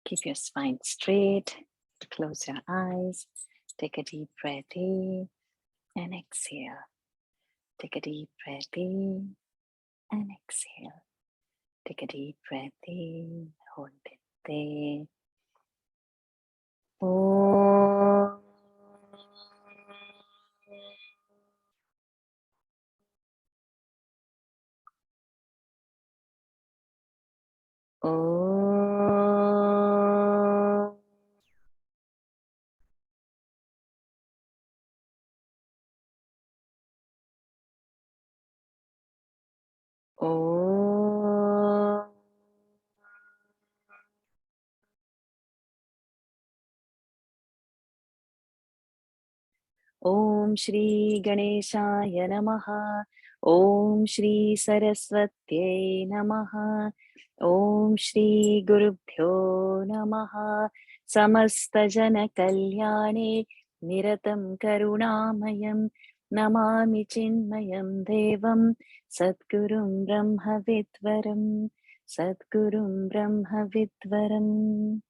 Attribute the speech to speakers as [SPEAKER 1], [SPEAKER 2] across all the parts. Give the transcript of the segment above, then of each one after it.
[SPEAKER 1] Keep your spine straight. Close your eyes. Take a deep breath in and exhale. Take a deep breath in and exhale. Take a deep breath in. Hold it there. Om. Om. Om. Om Shri Ganeshaya Namaha. Om Shri Saraswatye Namaha. Om Shri Gurubhyo Namaha. Samasta Jana Kalyane Niratam Karunamayam Namami Chinmayam Devam Sadgurum Brahma Vidvaram Sadgurum Brahma Vidvaram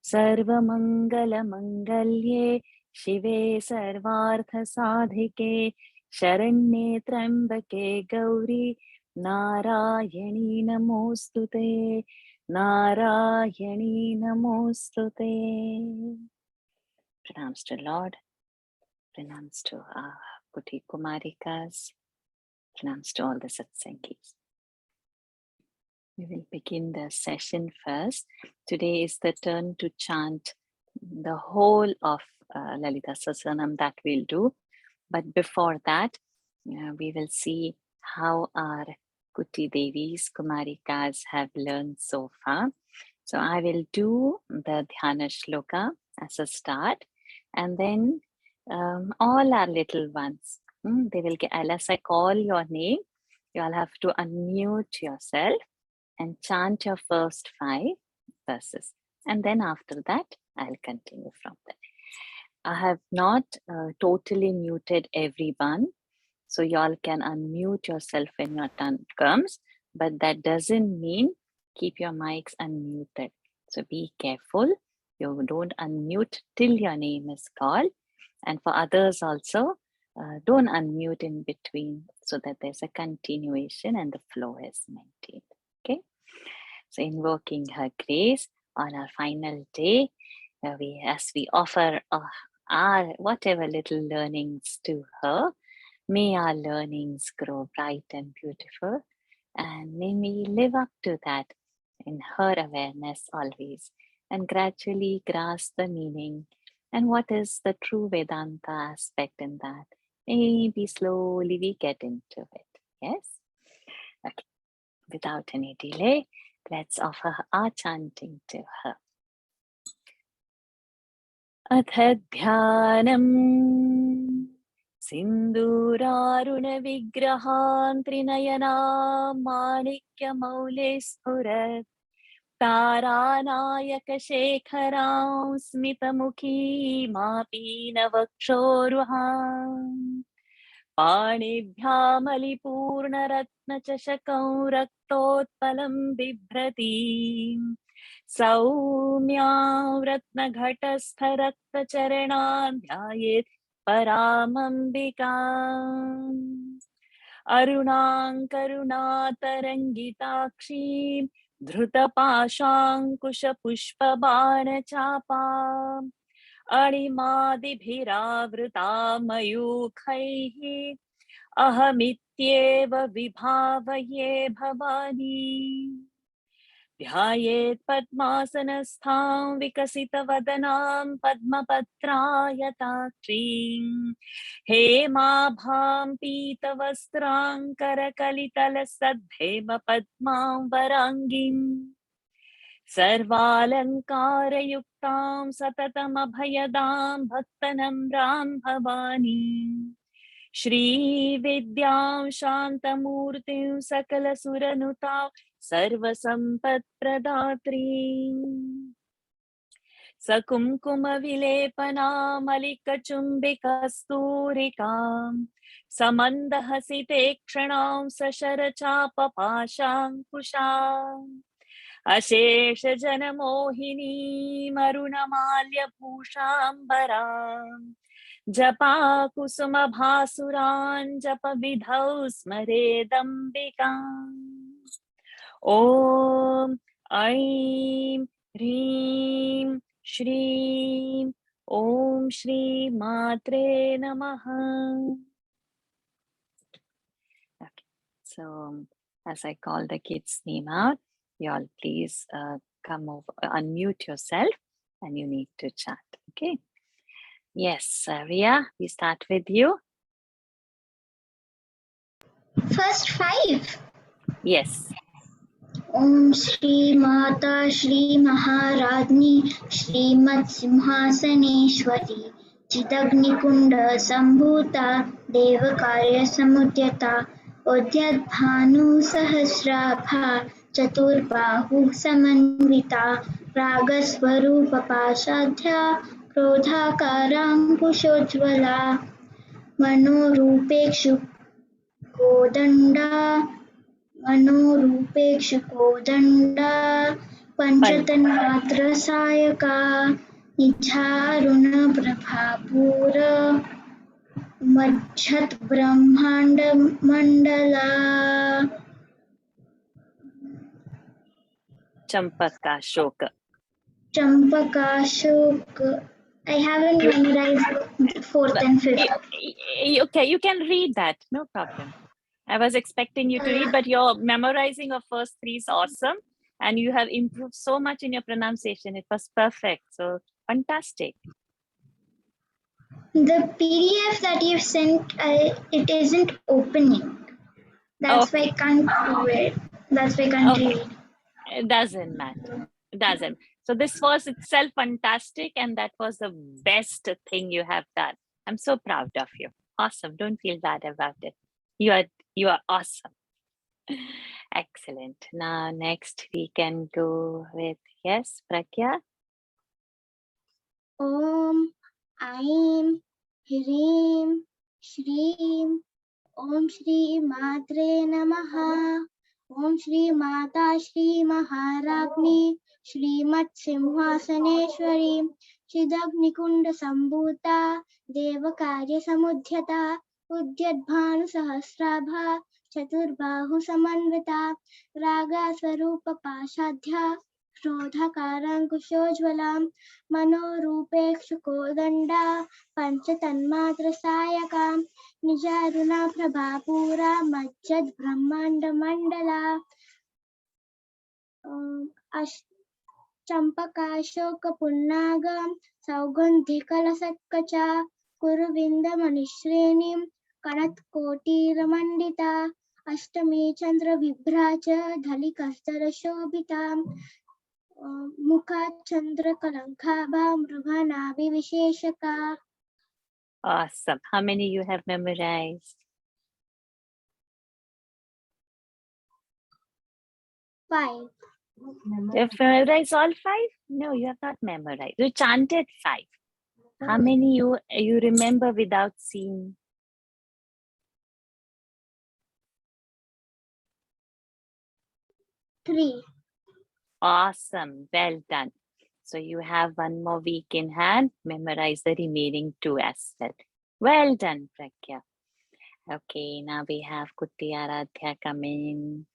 [SPEAKER 1] Sarvamangala Mangalye Shive Sarvartha Sadhike Sharanye Trambake Gauri Narayani Namostute Narayani Namostute. Pranams to Lord, pranams to our Kuti Kumarikas, pranams to all the Satsangis. We will begin the session first. Today is the turn to chant the whole of Lalita Sahasranam that we'll do. But before that, we will see how our Kuti Devis, Kumarikas have learned so far. So I will do the Dhyana Shloka as a start, and then all our little ones, they will get, as I call your name, you all have to unmute yourself and chant your first 5 verses. And then after that, I'll continue from there. I have not totally muted everyone. So y'all can unmute yourself when your turn comes. But that doesn't mean keep your mics unmuted. So be careful. You don't unmute till your name is called. And for others also, don't unmute in between so that there's a continuation and the flow is maintained. Okay? So invoking her grace on our final day, as we offer our whatever little learnings to her, may our learnings grow bright and beautiful, and may we live up to that in her awareness always, and gradually grasp the meaning and what is the true Vedanta aspect in that. Maybe slowly we get into it. Yes? Okay. Without any delay, let's offer our chanting to her. Atha dhyanam Sindurarunavigrahan Trinayanam Manikya Spurat Taranayaka Shekharam Smitamukhi Mapina Vakshoruham Panibhyamalipurnaratnachashakam Raktotpalam Bibhrati Saumyam Ratnaghatastharaktacharanam Dhyayet Paramambikam Arunam Karunatarangitakshim Dhrutapashankushapushpabanachapam Animadibhiravrutamayukhaihi Ahamityeva vibhavaye bhavani Dhyayet padmasanastham vikasitavadanam padmapatrayatachim Hemabham pitavastrang karakalitalasadhema padmam varangim Sarvalankarayuktam satatam abhayadam bhaktanamram bhavani Shri Vidyam Shantamurtim Sakala Suranutam Sarva Sampat Pradatri Sakumkuma Vilepana Malika Chumbikasturikam Samandahasite Kshanam Sasharachapa Pasham Kusham अशेषजनमोहिनीम् अरुणमाल्यभूषाम्बराम् जपाकुसुमभासुरान् जपविधौ स्मरेदम्बिकाम्। ॐ ऐं ह्रीं श्रीं ॐ श्रीमात्रे नमः। Okay, so as I call the kids' name out, you all please come over, unmute yourself, and you need to chat. Okay. Yes, Ria, we start with you.
[SPEAKER 2] First 5.
[SPEAKER 1] Yes.
[SPEAKER 2] Om Shri Mata Shri Maharajni Shrimat Simhasaneshwari Chitagni Kunda Sambhuta Devakarya Samudyata Udyat Bhanu Sahasrabha Chaturbahu Samanvita Ragasvarupa Pasadhya Krodhakarankushojvala Manorupekshu Kodanda मनोरूपेक्षुकोदण्डा पञ्चतन्मात्रसायका निजारुणप्रभापूर मज्जद्ब्रह्माण्डमण्डला
[SPEAKER 1] Champakashok.
[SPEAKER 2] Champakashok. I haven't memorized 4th and 5th.
[SPEAKER 1] Okay, you can read that, no problem. I was expecting you to read, but your memorizing of first 3 is awesome. And you have improved so much in your pronunciation. It was perfect. So fantastic.
[SPEAKER 2] The PDF that you've sent, it isn't opening. That's why I can't do it. That's why I can't read.
[SPEAKER 1] It doesn't matter. It doesn't. So this was itself fantastic, and that was the best thing you have done. I'm so proud of you. Awesome. Don't feel bad about it. You are awesome. Excellent. Now next we can go with, yes, Pragya.
[SPEAKER 2] Om Aim Hrim Shrim Om Shri Matre Namaha Om Shri Mata Shri Maharagni Shrimat Simhasaneshwari Chidagni Kunda Sambhuta Devakarya Samudhyata Udyadbhanu Sahasrabha Chaturbahu Samanvita Raga Swarupa Pasadhya क्रोधकाराङ्कुशोज्ज्वलां मनोरूपेक्षुकोदण्डा पञ्चतन्मात्रसायकां निजारुणा प्रभापूरा मज्जद्ब्रह्माण्डमण्डला चम्पकाशोकपुन्नागां सौगन्धिकलसत्कचा कुरुविन्दमणिश्रेणीं कनत्कोटीरमण्डिता अष्टमी चन्द्रविभ्रा च धलिकस्तरशोभिताम् मुखाचन्द्रकलङ्काभा मृगनाभिविशेषका.
[SPEAKER 1] Awesome. How many you have memorized?
[SPEAKER 2] 5.
[SPEAKER 1] You have memorized all 5? No, you have not memorized. You chanted 5. How many you remember without seeing?
[SPEAKER 2] 3.
[SPEAKER 1] Awesome. Well done. So you have 1 more week in hand. Memorize the remaining 2 as well. Well done, Pragya. Okay, now we have Kuti Aradhya coming.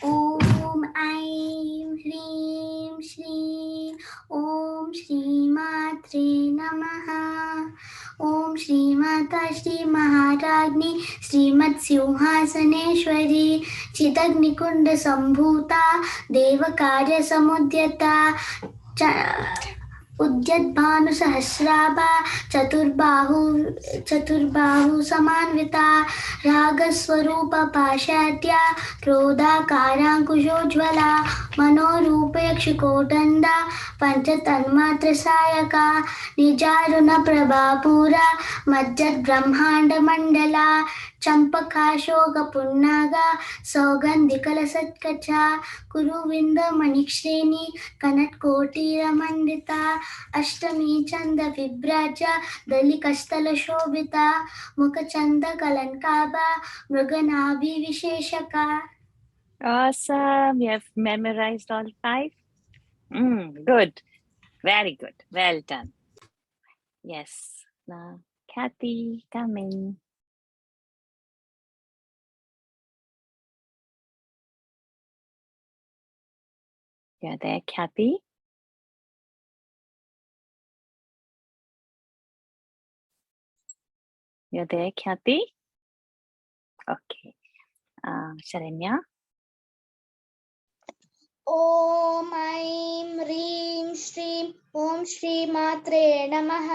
[SPEAKER 2] Om Aim Hrim Shri Om Shri Matre Namaha Om Shri Mata Shri Maharagni Shrimat Simhasaneshwari Chitagni Kunda Sambhuta Devakarya Samudyata उद्यद्भानु सहस्राभा चतुर्बाहु समान्विता रागस्वरूप पाशाद्या क्रोधाकाराङ्कुशोज्ज्वला मनोरूपेक्षुकोदण्डा पञ्चतन्मात्रसायका निजारुणप्रभापूरा मज्जद्ब्रह्माण्डमण्डला
[SPEAKER 3] चम्पकाशोकपुन्नागा सौगन्धिकलसत्कचा कुरुविन्दमणिश्रेणी कनत्कोटिरमण्डिता Ashtami चन्दविभ्राजा दलिकस्थलशोभिता मुखचन्दकलङ्काभा मृगनाभिविशेषका.
[SPEAKER 1] Awesome. You have memorized all 5? Good. Very good. Well done. Yes. Now, Kathy, come in. You're there, Kathy? You're there, Kathy? Okay. Sharanya?
[SPEAKER 3] ॐ ऐं ह्रीं श्रीं ॐ श्रीमात्रे नमः.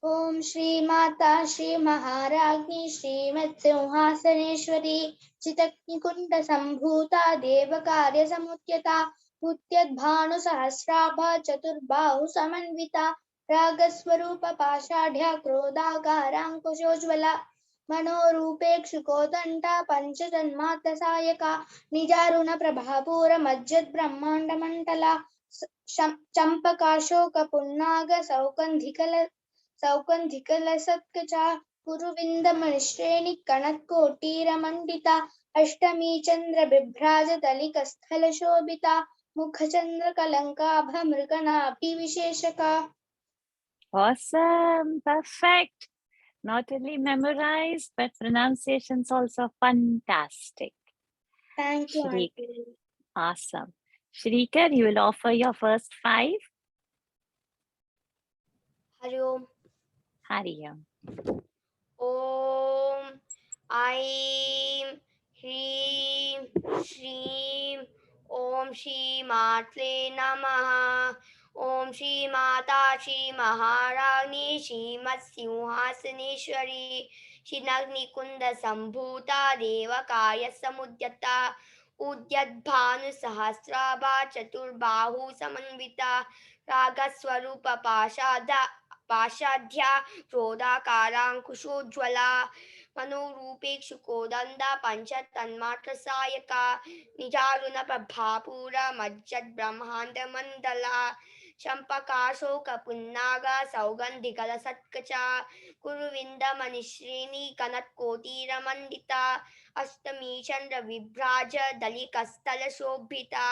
[SPEAKER 3] ॐ श्रीमाता श्रीमहाराज्ञी श्रीमत्सिंहासनेश्वरी चितग्निकुण्डसम्भूता देवकार्यसमुद्यता उद्यद्भानुसहस्राभा चतुर्बाहुसमन्विता रागस्वरूप पाषाढ्या क्रोधाकाराङ्कुशोज्ज्वला मनोरूपेक्षुकोदण्डा पञ्चजन्मात्तसायका निजारुण प्रभापूर मज्जत् ब्रह्माण्डमण्डला चम्पकाशोकपुन्नाग सौगन्धिकलसत्कचा कुरुविन्दमणिश्रेणी कनत्कोटिरमण्डिता अष्टमी चन्द्रबिभ्राज दलिकस्थलशोभिता मुखचन्द्रकलङ्काभ मृगनाभिविशेषका.
[SPEAKER 1] Awesome. Perfect. Not only memorized, but pronunciations also fantastic.
[SPEAKER 3] Thank you,
[SPEAKER 1] Shri-
[SPEAKER 3] Auntie.
[SPEAKER 1] Awesome. Shrikar, you will offer your first 5.
[SPEAKER 3] Hari Om.
[SPEAKER 1] Hariyam.
[SPEAKER 3] Om Aim Hreem Shreem Om Shri Matre Namaha. Om Shri Mata Shri Maharani Shrimat Simhasaneshwari Shinagni Kunda Sambhuta Devakaya Samudyata Udyadbhanu Sahasrabha Chaturbahu Samanvita Ragaswarupa पाषाढ्या क्रोधाकाराङ्कुशोज्ज्वला मनोरूपेक्षुकोदण्डा पञ्चतन्मात्रसायका निजारुण प्रभापूरा मज्जत् ब्रह्माण्डमण्डला चम्पकाशोकपुन्नागा सौगन्धिकलसत्कचा कुरुविन्दमणिश्रेणी कनत्कोटिरमण्डिता Ashtami चन्द्रविभ्राज दलिकस्थलशोभिता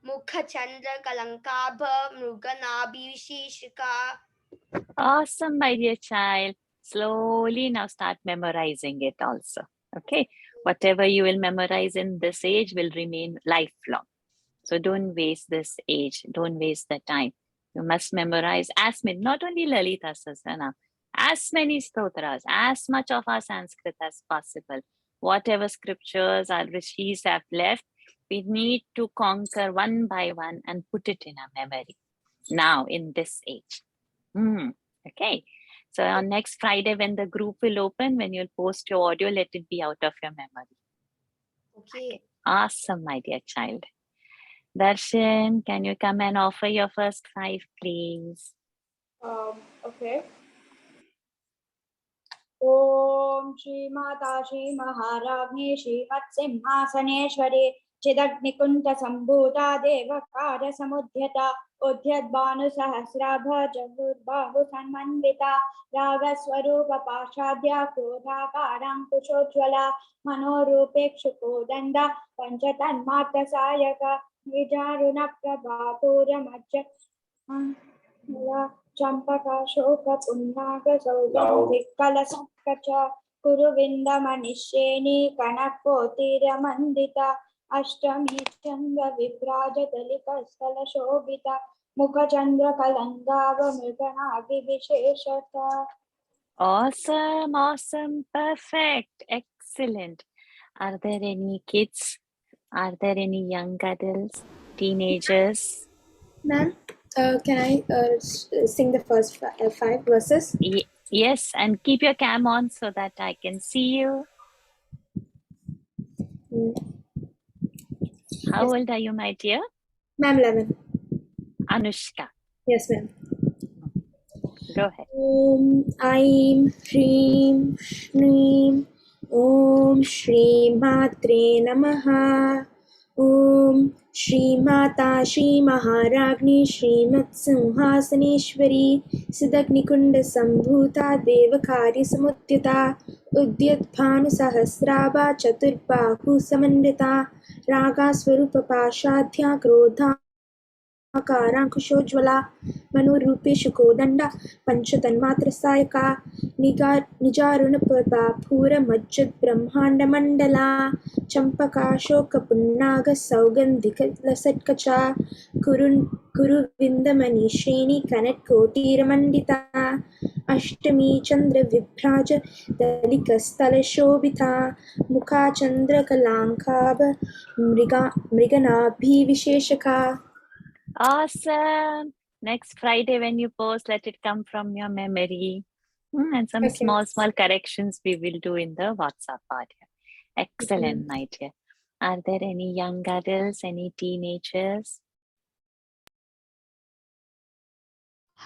[SPEAKER 3] मुखचन्द्रकलङ्काभ मृगनाभिविशेषका.
[SPEAKER 1] Awesome, my dear child. Slowly now start memorizing it also. Okay. Whatever you will memorize in this age will remain lifelong. So don't waste this age. Don't waste the time. You must memorize as many, not only Lalita Sahasranam, as many stotras, as much of our Sanskrit as possible. Whatever scriptures our rishis have left, we need to conquer one by one and put it in our memory now in this age. Okay. So on next Friday, when the group will open, when you'll post your audio, let it be out of your memory.
[SPEAKER 3] Okay.
[SPEAKER 1] Awesome, my dear child. Darshan, can you come and offer your first 5, please?
[SPEAKER 4] Okay. Om Shri Mata Shri Maharagni Shrimat Simhasaneshwari Chidagnikunta Sambhuta Devakara Samudhyata Udyadbhanu Sahasrabha Chaturbahu Sanmanvita Ragaswarupa Pashadhya Krodhakarankushojjvala Manorupekshukodanda Panchatanmarta Sayaka Vijaruna Prabhapura Majja चम्पकाशोकपुन्नाग सौगन्धिकलसत्कचा कुरुविन्दमणिश्रेणी कनत्कोटिरमण्डिता Ashtami चन्द्रविभ्राजदलिकस्थलशोभिता मुखचन्द्रकलङ्काभ मृगनाभिविशेषका.
[SPEAKER 1] Awesome, awesome, perfect, excellent. Are there any kids? Are there any young adults, teenagers?
[SPEAKER 5] Ma'am, can I sing the first 5 verses?
[SPEAKER 1] Yes, and keep your cam on so that I can see you. How
[SPEAKER 5] Yes.
[SPEAKER 1] old are you, my dear?
[SPEAKER 5] Ma'am, 11.
[SPEAKER 1] Anushka.
[SPEAKER 5] Yes, ma'am.
[SPEAKER 1] Go ahead.
[SPEAKER 5] Om Aim Hreem Shreem ॐ श्रीमात्रे नमः। ॐ श्रीमाता श्रीमहाराज्ञी श्रीमत्सिंहासनेश्वरी सिद्धग्निकुण्डसम्भूता देवकार्यसमुद्यता उद्यद्भानुसहस्राभा चतुर्बाहुसमन्विता रागास्वरूपपाशाढ्या क्रोधा काराङ्कुशोज्ज्वला मनोरूपेषु कोदण्डा पञ्चतन्मात्रसायका निजारुणप्रभापूरमज्जद्ब्रह्माण्डमण्डला चम्पकाशोकपुन्नागसौगन्धिकलसत्कचा कुरुविन्दमणिश्रेणी कनत्कोटीरमण्डिता अष्टमी चन्द्रविभ्राज दलिकस्थलशोभिता मुखाचन्द्रकलाङ्काभ मृगनाभिविशेषका.
[SPEAKER 1] Awesome. Next Friday when you post, let it come from your memory. And some
[SPEAKER 5] Okay.
[SPEAKER 1] small corrections we will do in the WhatsApp part here. Excellent, my dear. Are there any young adults, any teenagers?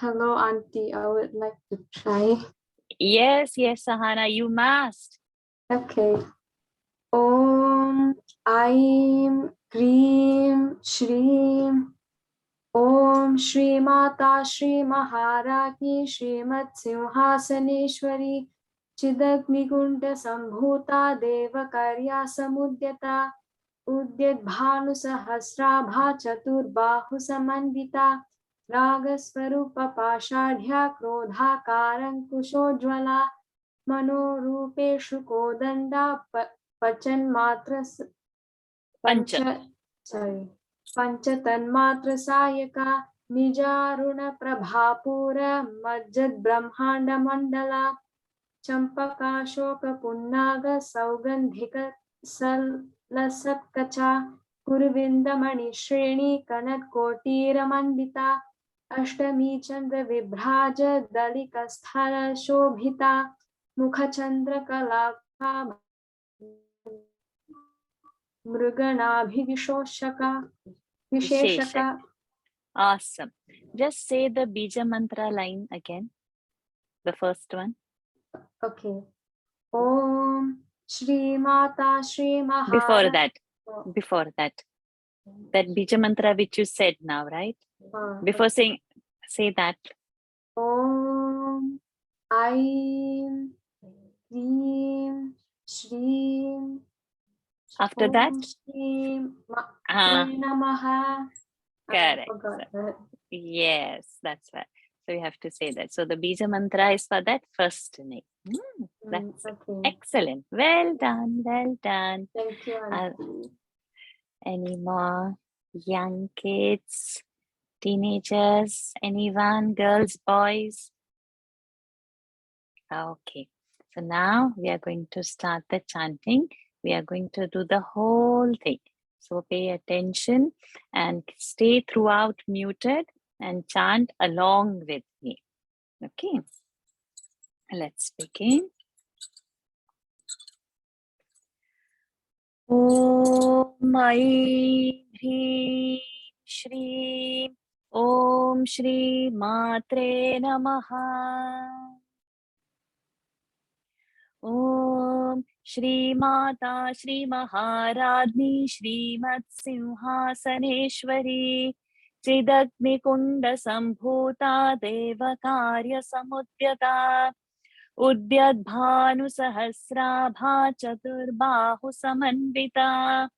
[SPEAKER 6] Hello, Auntie. I would like to try.
[SPEAKER 1] Yes, Sahana, you must.
[SPEAKER 6] Okay. Om Aim Krim Shrim Om Shri Mata Shri Maharajni Shrimat Simhasaneshwari Chidagnikunda Sambhuta Devakarya Samudyata Udyadbhanu Sahasrabha Chaturbahu Samandita Ragasvarupa Pashadhya Krodha Karankushojvala मनोरूपेषु कोदण्डा पञ्चतन्मात्रसायका निजारुणप्रभापूर मज्जद्ब्रह्माण्डमण्डला चम्पकाशोकपुन्नाग सौगन्धिकलसत्कचा कुरुविन्दमणिश्रेणी कनत्कोटीरमण्डिता Ashtami चन्द्रविभ्राज दलिकस्थलशोभिता मुखचन्द्रकलाका मृगनाभिविशोषका विशेषका.
[SPEAKER 1] Awesome. Just say the Bija Mantra line again. The first one.
[SPEAKER 6] Okay. Om Shri Mata Shri Maharajni.
[SPEAKER 1] Before that. That Bija Mantra which you said now, right? Before saying, say that.
[SPEAKER 6] Om Aim Krim Shrim.
[SPEAKER 1] After that?
[SPEAKER 6] Shrim Namaha.
[SPEAKER 1] Correct. Yes, that's right. So you have to say that. So the Bija Mantra is for that first name. That's
[SPEAKER 6] okay.
[SPEAKER 1] Excellent. Well done. Well done.
[SPEAKER 6] Thank you, Auntie.
[SPEAKER 1] Any more young kids, teenagers, anyone, girls, boys? Okay. So now we are going to start the chanting. We are going to do the whole thing. So pay attention and stay throughout muted and chant along with me. Okay. Let's begin. Om Aim Hrim Shri Om Shri Matre Namaha. Om Shri Mata Shri Maharajni Shrimat Simhasaneshwari Chidagnikunda Sambhuta Devakarya Samudyata Udyadbhanu Sahasrabha Chaturbahu Samanvita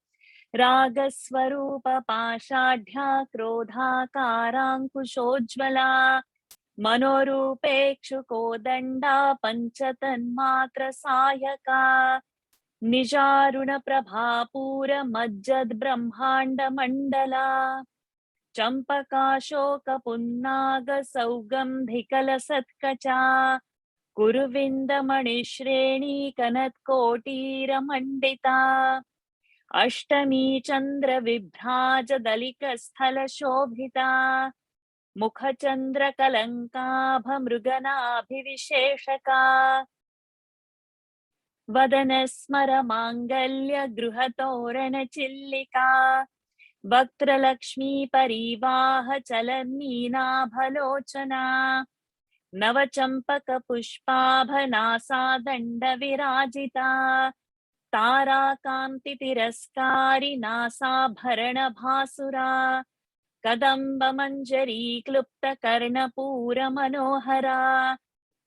[SPEAKER 1] Ragasvarupa Pashadhya Krodha Karankushojvala मनोरूपेक्षु कोदण्डा पञ्चतन्मात्रसायका निजारुणप्रभापूरमज्जद्ब्रह्माण्डमण्डला चम्पकाशोकपुन्नागसौगन्धिकलसत्कचा कुरुविन्दमणिश्रेणी कनत्कोटीरमण्डिता अष्टमी चन्द्रविभ्राजदलिकस्थलशोभिता मुखचन्द्रकलङ्काभमृगनाभिविशेषका वदनस्मरमाङ्गल्यगृहतोरणचिल्लिका वक्त्रलक्ष्मीपरीवाहचलन्मीनाभलोचना नवचम्पकपुष्पाभनासा दण्डविराजिता ताराकान्तितिरस्कारि नासाभरणभासुरा कदम्बमञ्जरी क्लुप्तकर्णपूरमनोहरा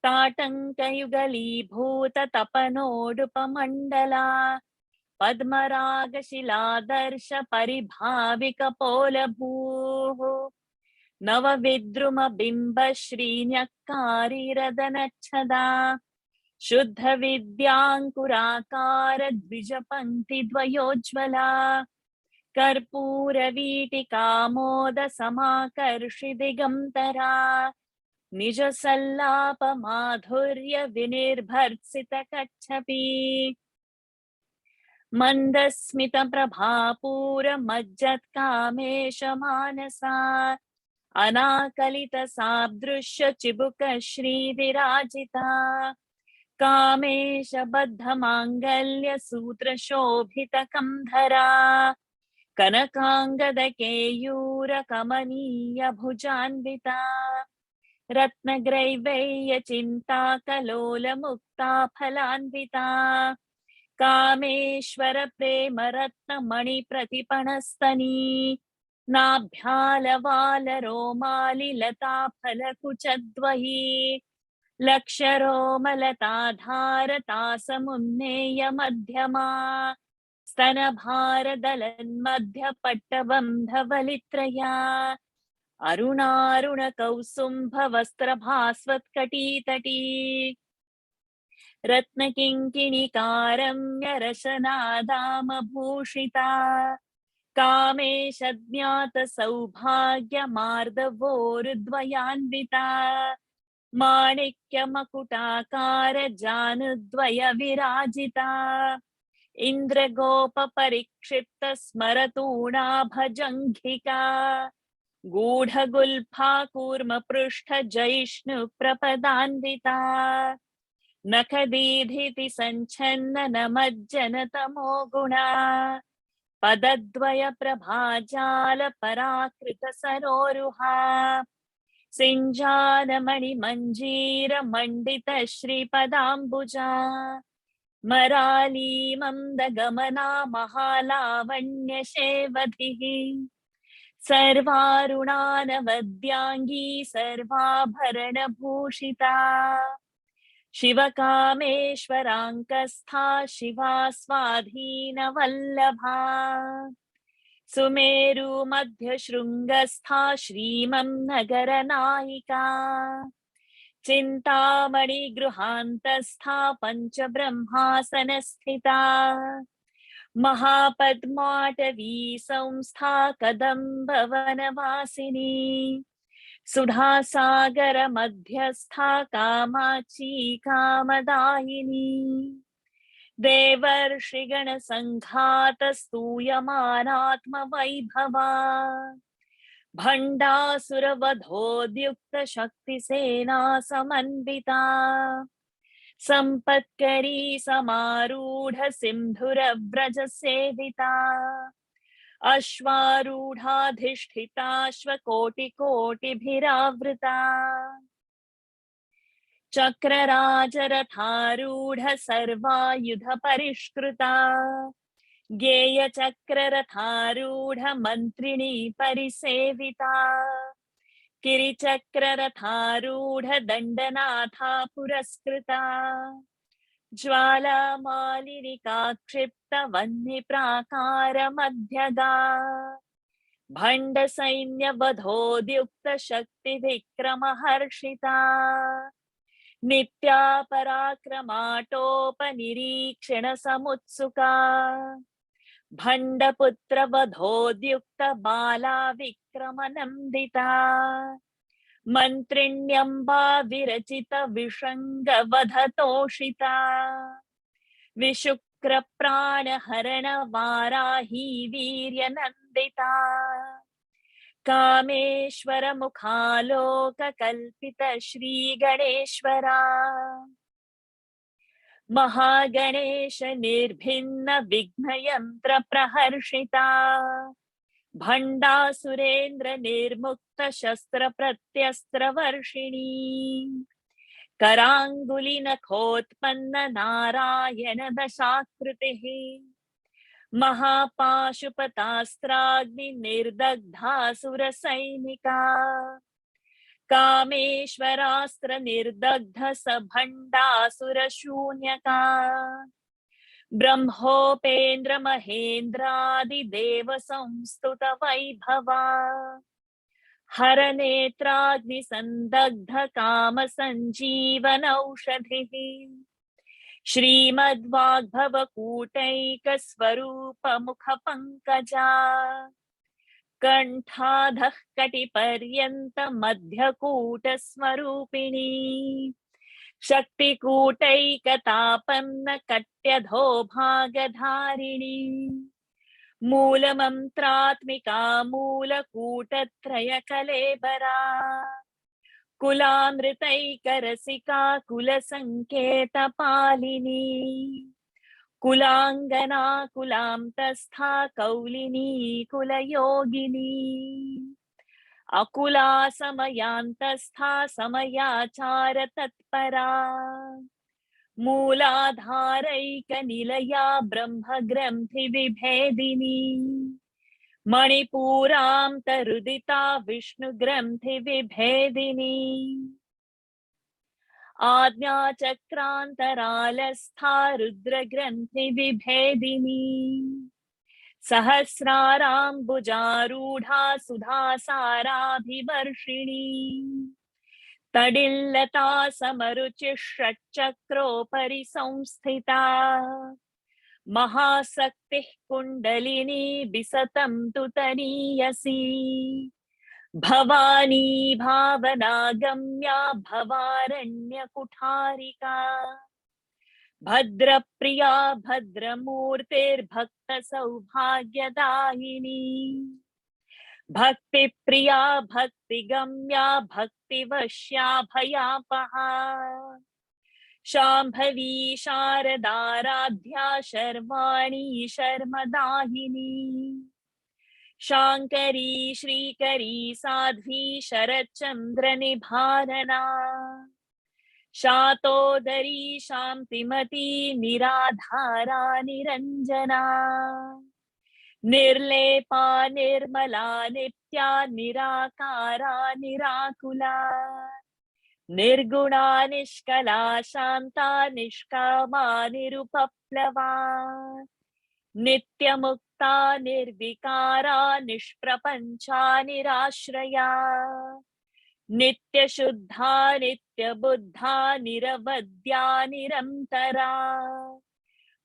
[SPEAKER 1] ताटङ्कयुगलीभूततपनोडुपमण्डला पद्मरागशिलादर्श परिभाविकपोलभूः नवविद्रुमबिम्बश्रीन्यक्कारिरदनच्छदा शुद्धविद्याङ्कुराकार द्विजपङ्क्तिद्वयोज्ज्वला कर्पूरवीटिकामोदसमाकर्षि दिगन्तरा निजसल्लापमाधुर्य विनिर्भर्त्सितकच्छपी मन्दस्मितप्रभापूरमज्जत्कामेशमानसा अनाकलितसादृश्य चिबुकश्रीविराजिता कामेशबद्धमाङ्गल्यसूत्रशोभितकन्धरा कनकाङ्गदकेयूरकमनीयभुजान्विता रत्नग्रैवैयचिन्ताकलोलमुक्ता फलान्विता कामेश्वरप्रेमरत्नमणिप्रतिपणस्तनी नाभ्यालवालरोमालिलताफलकुचद्वयी लक्षरोमलताधारतासमुन्नेयमध्यमा स्तनभारदलन्मध्यपट्टबन्धवलित्रया अरुणारुणकौसुम्भवस्त्रभास्वत्कटीतटी रत्नकिङ्किणिकारम्यरशनादामभूषिता कामेशज्ञातसौभाग्यमार्दवोरुद्वयान्विता माणिक्यमकुटाकार जानुद्वयविराजिता इन्द्रगोपपरिक्षिप्तस्मरतूणाभजङ्घिका गूढगुल्फा कूर्मपृष्ठजैष्णुप्रपदान्विता नखदीधिति सञ्छन्ननमज्जनतमो गुणा पदद्वयप्रभाजालपराकृतसरोरुहा सिञ्जानमणिमञ्जीरमण्डितश्रीपदाम्बुजा मरालीमन्दगमना महालावण्यशेवधिः सर्वारुणानवद्याङ्गी सर्वाभरणभूषिता शिवकामेश्वराङ्कस्था शिवा स्वाधीनवल्लभा सुमेरुमध्यशृङ्गस्था श्रीमन्नगरनायिका चिन्तामणिगृहान्तस्था पञ्चब्रह्मासनस्थिता महापद्माटवी संस्था कदम्बवनवासिनी सुधासागरमध्यस्था कामाक्षी कामदायिनी देवर्षिगणसङ्घातस्तूयमानात्मवैभवा भण्डासुरवधोद्युक्तशक्तिसेना समन्विता सम्पत्करी समारूढ सिन्धुरव्रजसेविता अश्वारूढाधिष्ठिताश्वकोटिकोटिभिरावृता चक्रराजरथारूढ सर्वायुधपरिष्कृता गेयचक्ररथारूढ मन्त्रिणी परिसेविता किरिचक्ररथारूढ दण्डनाथा पुरस्कृता ज्वालामालिनिकाक्षिप्तवह्निप्राकारमध्यगा भण्डसैन्यवधोद्युक्तशक्तिविक्रमहर्षिता नित्या पराक्रमाटोपनिरीक्षणसमुत्सुका भण्डपुत्रवधोद्युक्तबाला विक्रमनन्दिता मन्त्रिण्यम्बा विरचित विषङ्गवधतोषिता विशुक्रप्राणहरणवाराही वीर्यनन्दिता कामेश्वरमुखालोककल्पित श्रीगणेश्वरा महागणेश निर्भिन्न विघ्नयन्त्र प्रहर्षिता भण्डासुरेन्द्र निर्मुक्त शस्त्र प्रत्यस्त्र वर्षिणी कराङ्गुलिनखोत्पन्न नारायण दशाकृतिः महापाशुपतास्त्राग्निर्दग्धासुरसैनिका कामेश्वरास्त्र निर्दग्ध सभण्डासुरशून्यका ब्रह्मोपेन्द्र महेन्द्रादिदेव संस्तुत वैभवा हरनेत्राग्निसन्दग्ध काम सञ्जीवनौषधिः श्रीमद्वाग्भवकूटैकस्वरूप मुखपङ्कजा कण्ठाधः कटिपर्यन्त मध्यकूटस्वरूपिणी शक्तिकूटैकतापन्न कट्यधो भागधारिणी मूलमन्त्रात्मिका मूलकूटत्रयकलेबरा कुलामृतैकरसिका कुलसङ्केतपालिनी कुलाङ्गना कुलान्तस्था कौलिनी कुलयोगिनी अकुला समयान्तस्था समयाचार तत्परा मूलाधारैकनिलया ब्रह्मग्रन्थि विभेदिनी मणिपूरान्तरुदिता विष्णुग्रन्थि विभेदिनी आज्ञाचक्रान्तरालस्था रुद्रग्रन्थि विभेदिनी सहस्राराम्बुजारूढा सुधासाराभिवर्षिणी तडिल्लता समरुचिः षट्चक्रोपरि संस्थिता महाशक्तिः कुण्डलिनी विसतं तु तनीयसी भवानी भावनागम्या भवारण्यकुठारिका भद्रप्रिया भद्रमूर्तिर्भक्त सौभाग्यदायिनी भक्तिप्रिया भक्तिगम्या भक्तिवश्या भयापहा शाम्भवी शारदाराध्या शर्वाणी शर्मदायिनी शाङ्करी श्रीकरी साध्वी शरच्चन्द्र निभानना शातोदरी शान्तिमती निराधारा निरञ्जना निर्लेपा निर्मला नित्या निराकारा निराकुला निर्गुणा निष्कला शान्ता निष्कामा निरुपप्लवा नित्यमुक्ता निर्विकारा निष्प्रपञ्चा निराश्रया नित्यशुद्धा नित्यबुद्धा निरवद्या निरन्तरा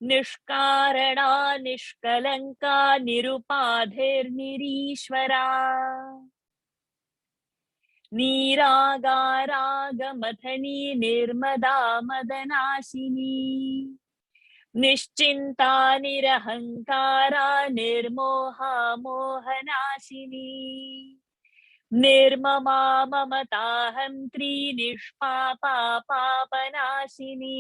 [SPEAKER 1] निष्कारणा निष्कलङ्का निरुपाधिर्निरीश्वरा नीरागारागमथनी निर्मदा मदनाशिनी निश्चिन्ता निरहङ्कारा निर्मोहा मोहनाशिनी निर्ममा ममता हन्त्री निष्पापा पापनाशिनी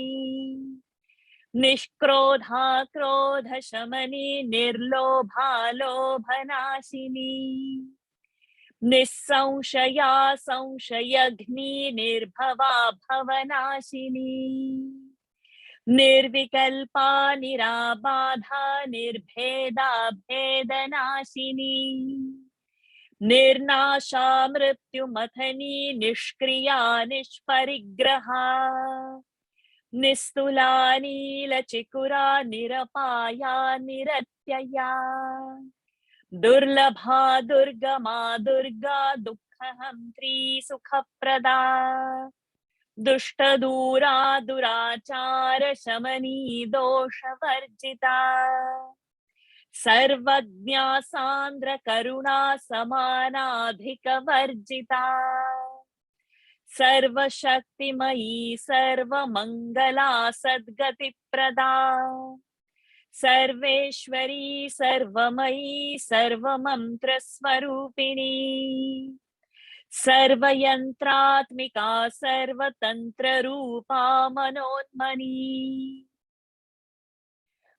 [SPEAKER 1] निष्क्रोधा क्रोधशमनी निर्लोभा लोभनाशिनी निस्संशया संशयघ्नी निर्भवा भवनाशिनी निर्विकल्पा निराबाधा निर्भेदा भेदनाशिनी निर्नाशा मृत्युमथनी निष्क्रिया निष्परिग्रहा निस्तुला नीलचिकुरा निरपाया निरत्यया दुर्लभा दुर्गमा दुर्गा दुःखहन्त्री सुखप्रदा दुष्टदूरा दुराचार शमनी दोषवर्जिता सर्वज्ञा सान्द्र करुणा समानाधिकवर्जिता सर्वशक्तिमयी सर्वमङ्गला सद्गतिप्रदा सर्वेश्वरी सर्वमयी सर्वमन्त्रस्वरूपिणी सर्वयन्त्रात्मिका सर्वतन्त्ररूपा मनोन्मनी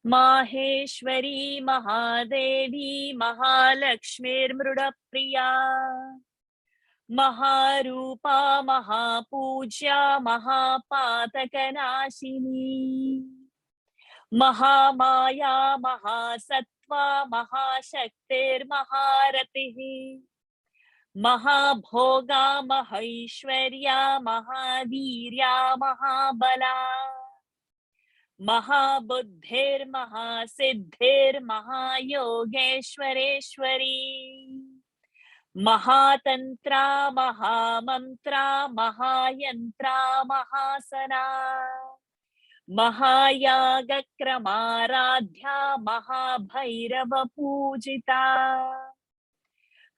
[SPEAKER 1] माहेश्वरी महादेवी महालक्ष्मीर्मृडप्रिया महारूपा महापूज्या महापातकनाशिनी महामाया महासत्त्वा महाशक्तिर्महारतिः महाभोगा महैश्वर्या महावीर्या महाबला महाबुद्धिर्महासिद्धिर्महायोगेश्वरेश्वरी महातंत्रा महामंत्रा महायंत्रा महासना महायागक्रमाराध्या महाभैरवपूजिता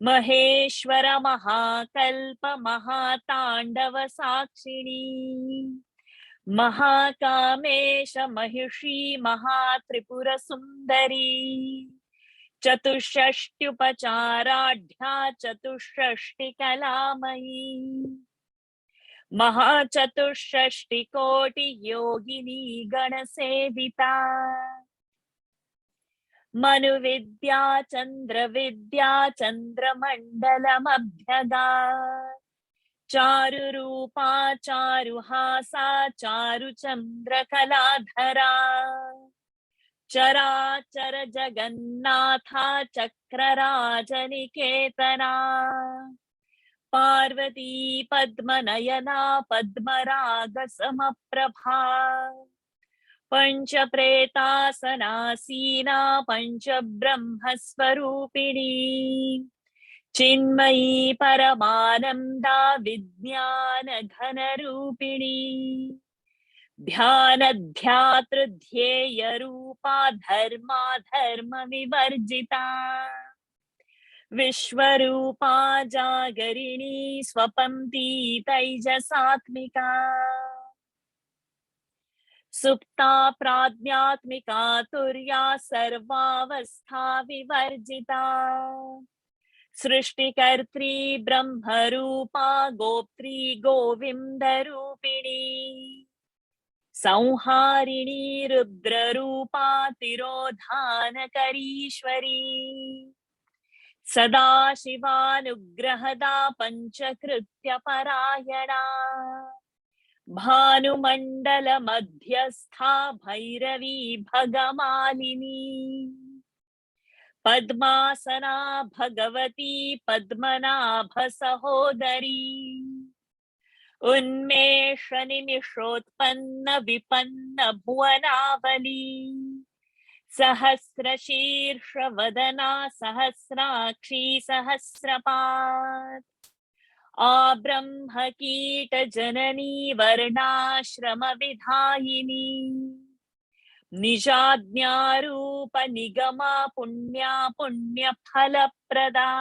[SPEAKER 1] महेश्वर महाकल्प महातांडव साक्षिणी महाकामेश महिषी महात्रिपुर सुंदरी चतुष्षष्ट्युपचाराढ्या चतुष्षष्टिकलामयी महाचतुष्षष्टिकोटि योगिनी गणसेविता मनुविद्या चंद्रविद्या चंद्रमंडलमभ्यगा चारुरूपा चारुहासा चारुचंद्रकलाधरा चराचर जगन्नाथा चक्रराजनिकेतना पार्वती पद्मनयना पद्मरागसमप्रभा पंचप्रेतासनासीना पंचब्रह्मस्वरूपिणी चिन्मयी परमानंदा विज्ञान घनरूपिणी ध्यानध्यातृ ध्येय रूपा धर्मा धर्म विवर्जिता विश्वरूपा जागरिणी स्वपन्ती तैजसात्मिका सुप्ता प्राज्ञात्मिका तुर्या सर्वावस्था विवर्जिता सृष्टिकर्त्री ब्रह्मरूपा गोप्त्री गोविंदरूपिणी संहारिणी रुद्ररूपा तिरोधानकरीश्वरी सदाशिवानुग्रहदा पंचकृत्यपरायणा भानुमण्डल मध्यस्था भैरवी भगमालिनी पद्मासना भगवती पद्मनाभ सहोदरी उन्मेष निमिषोत्पन्न विपन्न भुवनावली सहस्रशीर्ष वदना सहस्राक्षी सहस्रपाद आब्रह्म कीट जननी वर्णाश्रम विधायिनी निजाज्ञारूप निगमा पुण्या पुण्य फलप्रदा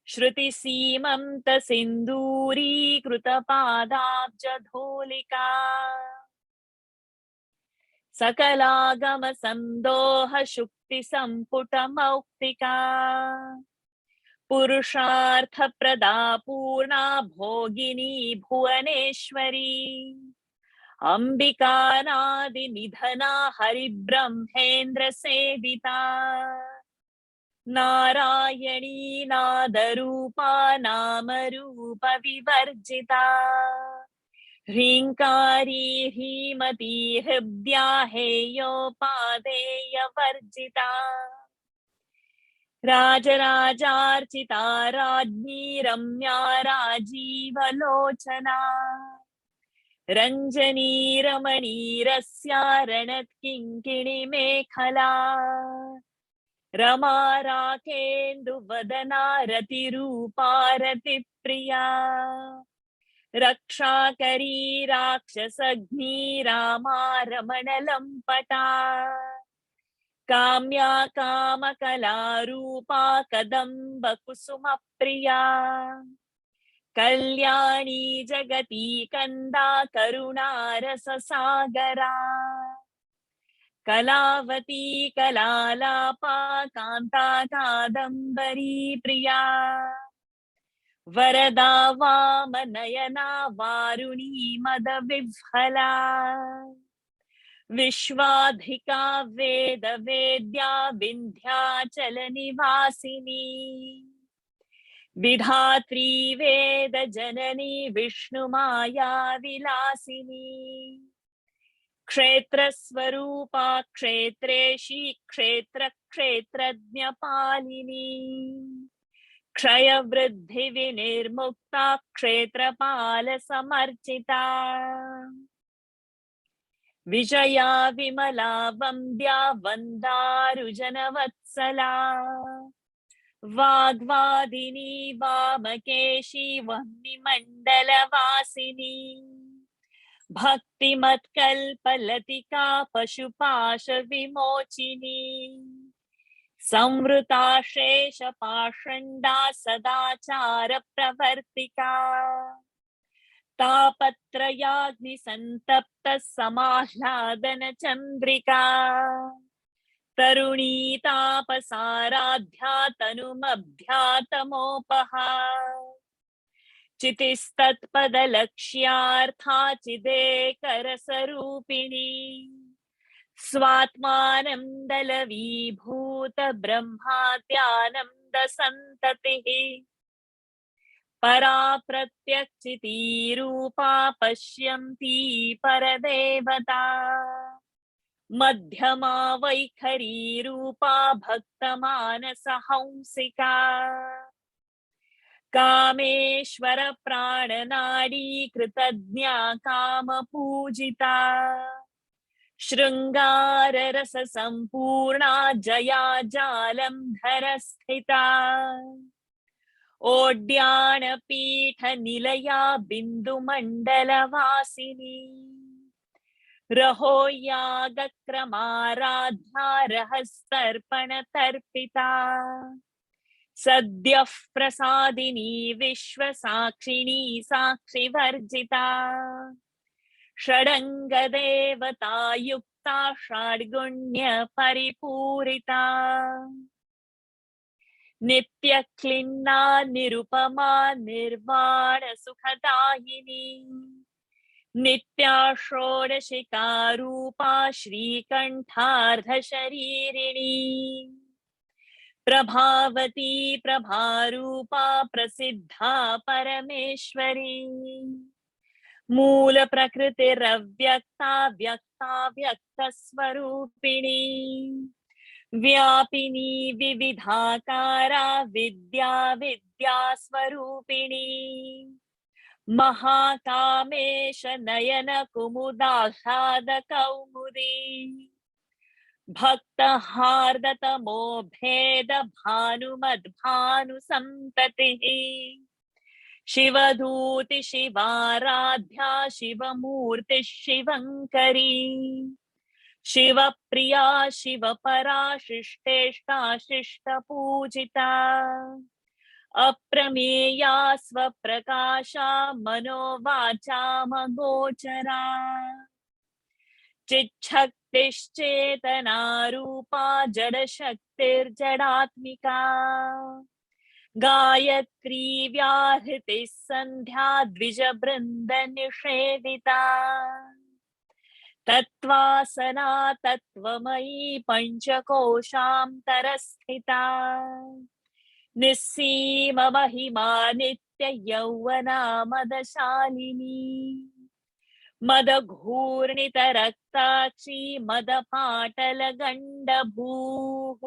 [SPEAKER 1] श्रुति सीमंत सिंदूरीकृत पादाब्ज धूलिका सकलागम संदोह शुक्ति संपुट मौक्तिका पुरुषार्थ प्रदा पूर्णा भोगिनी भुवनेश्वरी अंबिकानादि निधना हरिब्रह्मेन्द्र सेविता नारायणी नादरूपा नामरूप विवर्जिता ह्रींकारी ह्रीमती हृद्या हेयोपादेय वर्जिता राजराजार्चिता राज्ञी रम्या राजीवलोचना रंजनी रमणीरस्या रणत्किङ्किणी मेखला रमा राकेन्दुवदना रतिरूपा रतिप्रिया रक्षाकरी राक्षसघ्नी रामा रमणलम्पटा काम्या कामकलारूपा कदम्ब कुसुमप्रिया कल्याणी जगती कंदा करुणा रससागरा कलावती कलालापा कांता कादंबरी प्रिया वरदा वामनयना वारुणी मद विह्वला विश्वाधिका वेद वेद्या विंध्याचल निवासिनी विधात्री वेद जननी विष्णुमाया विलासिनी क्षेत्र स्वरूपा क्षेत्रेशी क्षेत्र क्षेत्रज्ञपालिनी क्षय वृद्धि विनिर्मुक्ता क्षेत्रपाल समर्चिता विजया विमला वन्द्या वन्दारुजनवत्सला वाग्वादिनी वामकेशी वह्निमण्डलवासिनी भक्तिमत्कल्पलतिका पशुपाश विमोचिनी संवृता शेषपाषण्डा सदाचार प्रवर्तिका तापत्रयाग्निसन्तप्त समाह्लादन चन्द्रिका तरुणी तापसाराध्या तनुमभ्यातमोपहा चितिस्तत्पदलक्ष्यार्था चिदेकरसरूपिणी स्वात्मानं दलवीभूत ब्रह्माद्यानन्द सन्ततिः परा प्रत्यक्षितीरूपा पश्यन्ती परदेवता मध्यमा वैखरी रूपा भक्तमानसहंसिका कामेश्वर प्राणनाडी कृतज्ञा कामपूजिता शृंगार रस संपूर्णा जया जालंधर स्थिता ओड्यान पीठ निलया बिंदुमंडलवासिनी रहो यागक्रमाराध्या रहस्तर्पण तर्पिता सद्यः प्रसादिनी विश्वसाक्षिणी साक्षिवर्जिता षडंगदेवता युक्ता षड्गुण्य परिपूरिता नित्यक्लिन्ना निरुपमा निर्वाण सुखदायिनी नित्या षोडशिका रूपा श्रीकंठार्धशरीरिणी प्रभावती प्रभारूपा प्रसिद्धा परमेश्वरी मूल प्रकृतिरव्यक्ता व्यक्ता व्यक्तस्वरूपिणी व्यापिनी विविधाकारा विद्या विद्यास्वरूपिणी महाकामेश नयन कुमुदाह्लाद कौमुदी भक्त हार्दतमो भेद भानुमद्भानुसन्ततिः शिवदूति शिवाराध्या शिवमूर्ति शिवंकरी शिवप्रिया शिवपरा शिष्टेष्टा शिष्टपूजिता अप्रमेया स्वप्रकाशा मनोवाचामगोचरा चिच्छक्तिश्चेतना रूपा जडशक्तिर्जडात्मिका गायत्री व्याहृतिः सन्ध्या द्विजवृन्द निषेविता तत्त्वासना तत्त्वमयी पञ्चकोशान्तरस्थिता निस्सीम महिमा नित्य यौवना मदशालिनी मदघूर्णितरक्ताक्षी मदपाटलगण्डभूः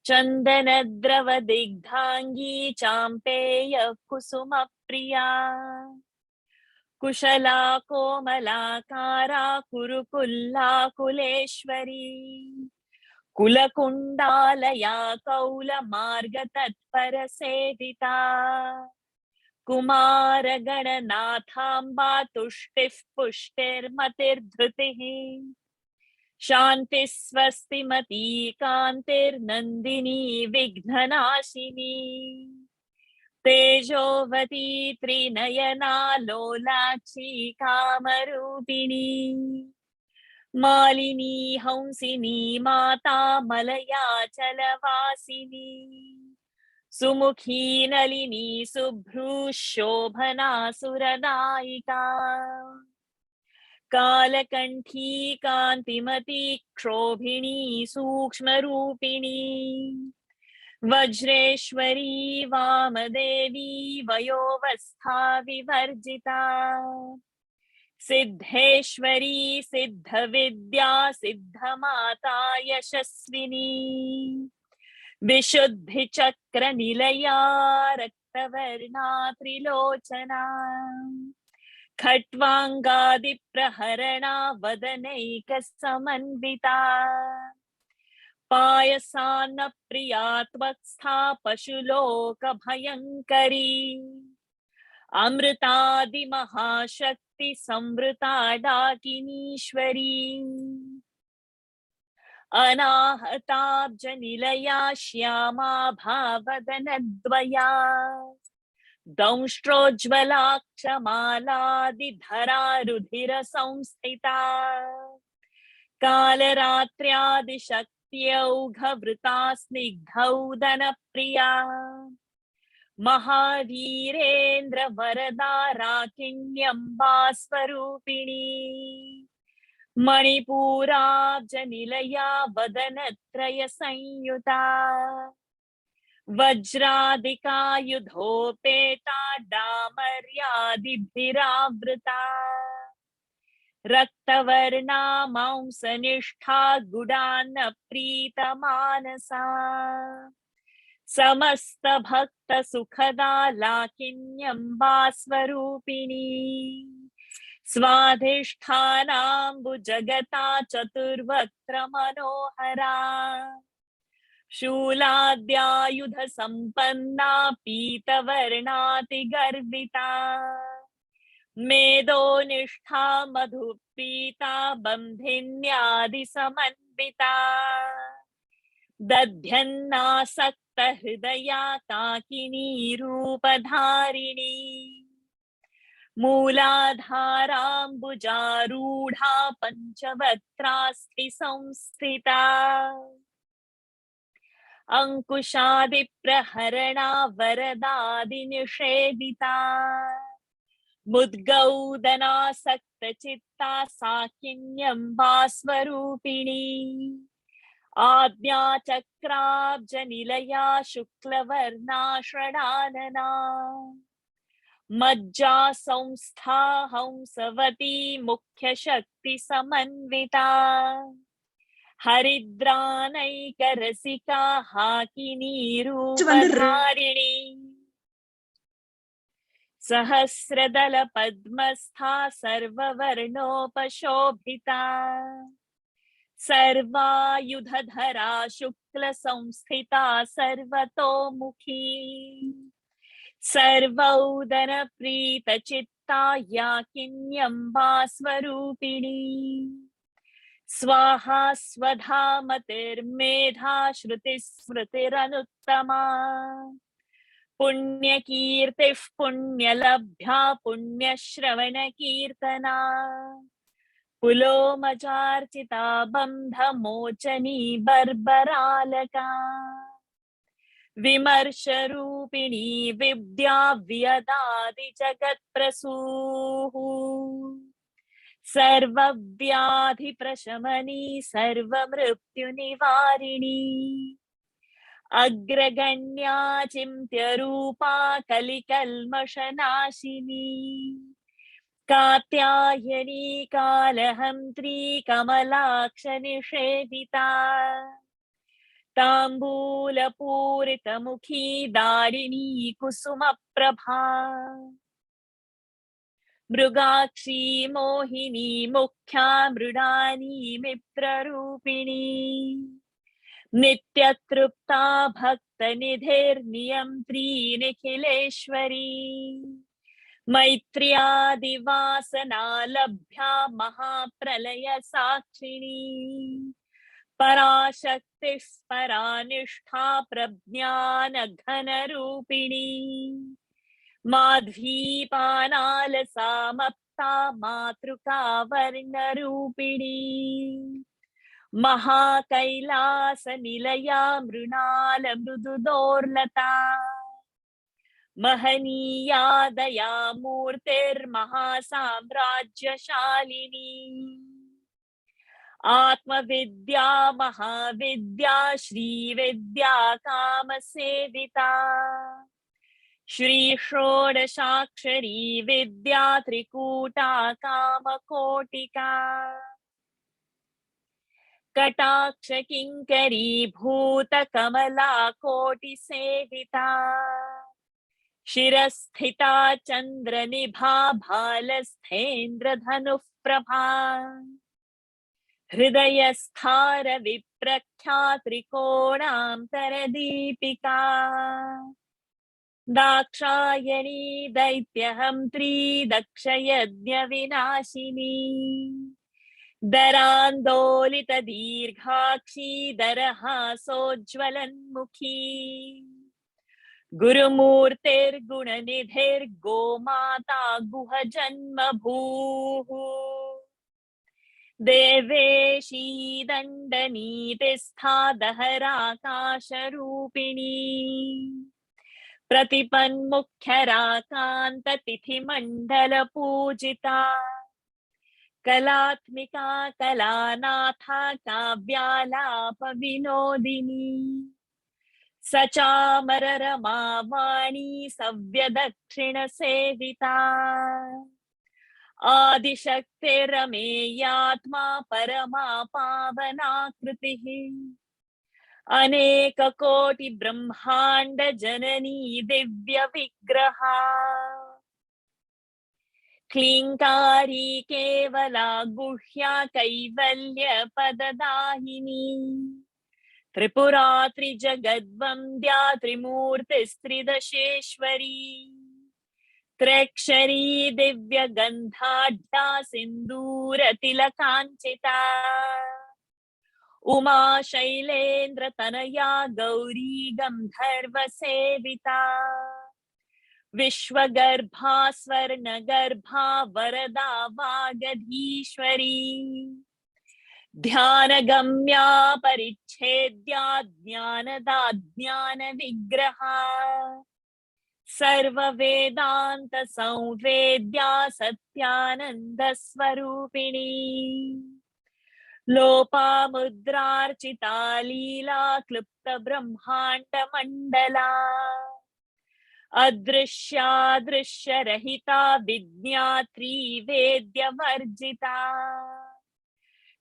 [SPEAKER 1] चन्दनद्रवदिग्धाङ्गी चाम्पेय कुसुमप्रिया कुशला कोमलाकारा कुरुकुल्ला कुलेश्वरी कुलकुण्डालया कौलमार्गतत्परसेविता कुमारगणनाथाम्बा तुष्टिः पुष्टिर्मतिर्धृतिः शान्तिः स्वस्तिमती कान्तिर्नन्दिनी विघ्ननाशिनी तेजोवती त्रिनयना लोलाक्षी कामरूपिणी मालिनी हंसिनी माता मलयाचलवासिनी सुमुखी नलिनी शुभ्रू शोभना सुरनायिका कालकंठी कांतिमती क्षोभिणी सूक्ष्मरूपिणी वज्रेश्वरी वामदेवी वयोवस्था विवर्जिता सिद्धेश्वरी सिद्धविद्या सिद्धमाता यशस्विनी विशुद्धिचक्र निलया रक्तवर्णा त्रिलोचना खट्वांगादिप्रहरणा वदनैकसमन्विता पायसान्न प्रिया त्वत्स्था पशुलोकभयङ्करी अमृतादिमहाशक्ति संवृता डाकिनीश्वरी अनाहताब्जनिलया श्यामा भावदनद्वया दंष्ट्रोज्ज्वलाक्षमालादिधरा रुधिर संस्थिता कालरात्र्यादिशक्त्यौघवृता स्निग्धौदनप्रिया महावीरेन्द्र वरदा राकिण्यम्बा स्वरूपिणी मणिपूराब्जनिलया वदनत्रय संयुता वज्रादिकायुधोपेता डामर्यादिभिरावृता रक्तवर्णा मांसनिष्ठा गुडान्न प्रीतमानसा समस्त भक्त सुखदा लाकिन्यम्बा स्वरूपिणी स्वाधिष्ठानाम्बुजगता चतुर्वक्त्र मनोहरा शूलाद्यायुध संपन्ना पीतवर्णातिगर्विता मेदोनिष्ठा मधुपीता बन्धिन्यादिसमन्विता दध्यन्नासक्त हृदया काकिनी रूपधारिणी मूलाधाराम्बुजारूढा पञ्चवक्त्रास्ति संस्थिता अंकुशादिप्रहरणा वरदादिनिषेदिता मुद्गौदनासक्तचित्ता साकिन्यम्बा स्वरूपिणी आज्ञाचक्राब्जनिलया शुक्लवर्णा षडानना मज्जा संस्था हंसवती मुख्यशक्तिसमन्विता हरिद्रानैकरसिका हाकिनी रूपधारिणी सहस्रदल पद्मस्था सर्ववर्णोपशोभिता सर्वायुधधरा शुक्ल संस्थिता सर्वतोमुखी सर्वौदन प्रीतचित्ता याकिन्यम्बा स्वरूपिणी स्वाहा स्वधा मतिर्मेधा श्रुतिस्मृतिरनुत्तमा पुण्यकीर्तिः पुण्यलभ्या पुण्यश्रवणकीर्तना पुलोमजार्चिता बन्धमोचनी बर्बरालका विमर्शरूपिणी विद्या व्यदादि जगत्प्रसूः सर्वव्याधिप्रशमनी सर्वमृत्युनिवारिणी अग्रगण्या चिन्त्यरूपा कलिकल्मषनाशिनी कात्यायनी कालहन्त्री कमलाक्षनिषेविता ताम्बूलपूरितमुखी दारिणी कुसुमप्रभा मृगाक्षी मोहिनी मुख्या मृडानी मित्ररूपिणी नित्यतृप्ता भक्तनिधिर्नियन्त्री निखिलेश्वरी मैत्र्यादिवासना लभ्या महाप्रलय साक्षिणी पराशक्तिः परानिष्ठा प्रज्ञान घनरूपिणी माध्वीपानालसामप्ता मातृका वर्णरूपिणी महाकैलासनिलया मृणाल मृदुदोर्लता महनीया दया मूर्तिर्महासाम्राज्यशालिनी आत्मविद्या महाविद्या श्रीविद्या कामसेविता श्री षोडशाक्षरी विद्या त्रिकूटा कामकोटिका कटाक्ष किंकरी भूत कमला कोटि सेविता शिरस्थिता चंद्रनिभा भालस्थेन्द्र धनुः प्रभा हृदयस्थार विप्रख्या त्रिकोणांतर दीपिका दाक्षायणी दैत्यहंत्री दक्षयज्ञ विनाशिनी दरान्दोलित दीर्घाक्षी दरहासोज्ज्वलन्मुखी गुरुमूर्तिर्गुणनिधिर्गोमाता गुहजन्मभूः देवेशी दण्डनीतिस्था दहराकाशरूपिणी प्रतिपन्मुख्यराकान्ततिथिमण्डलपूजिता कलात्मिका कलानाथा काव्यालाप विनोदिनी सचामर रमावाणी सव्यदक्षिण सेविता आदिशक्तिरमेयात्मा परमा पावनाकृतिः अनेक कोटि ब्रह्मांड जननी दिव्य विग्रहा क्लींकारी केवला गुह्या कैवल्य पददाहिनी त्रिपुरा त्रिजगद्वन्द्या त्रिमूर्तिस्त्रिदशेश्वरी त्र्यक्षरी दिव्य गंधाढ्या सिंदूर तिलकांचिता उमा शैलेन्द्र तनया गौरी गंधर्व सेविता विश्वगर्भा स्वर्णगर्भा वरदा वागधीश्वरी ध्यानगम्या परिच्छेद्या ज्ञानदा ज्ञान विग्रहा सर्ववेदांत संवेद्या सत्यानंद स्वरूपिणी लोपामुद्रार्चिता लीला क्लुप्त ब्रह्मांड मंडला अदृश्यादृश्य रहिता विज्ञात्री वेद्य वर्जिता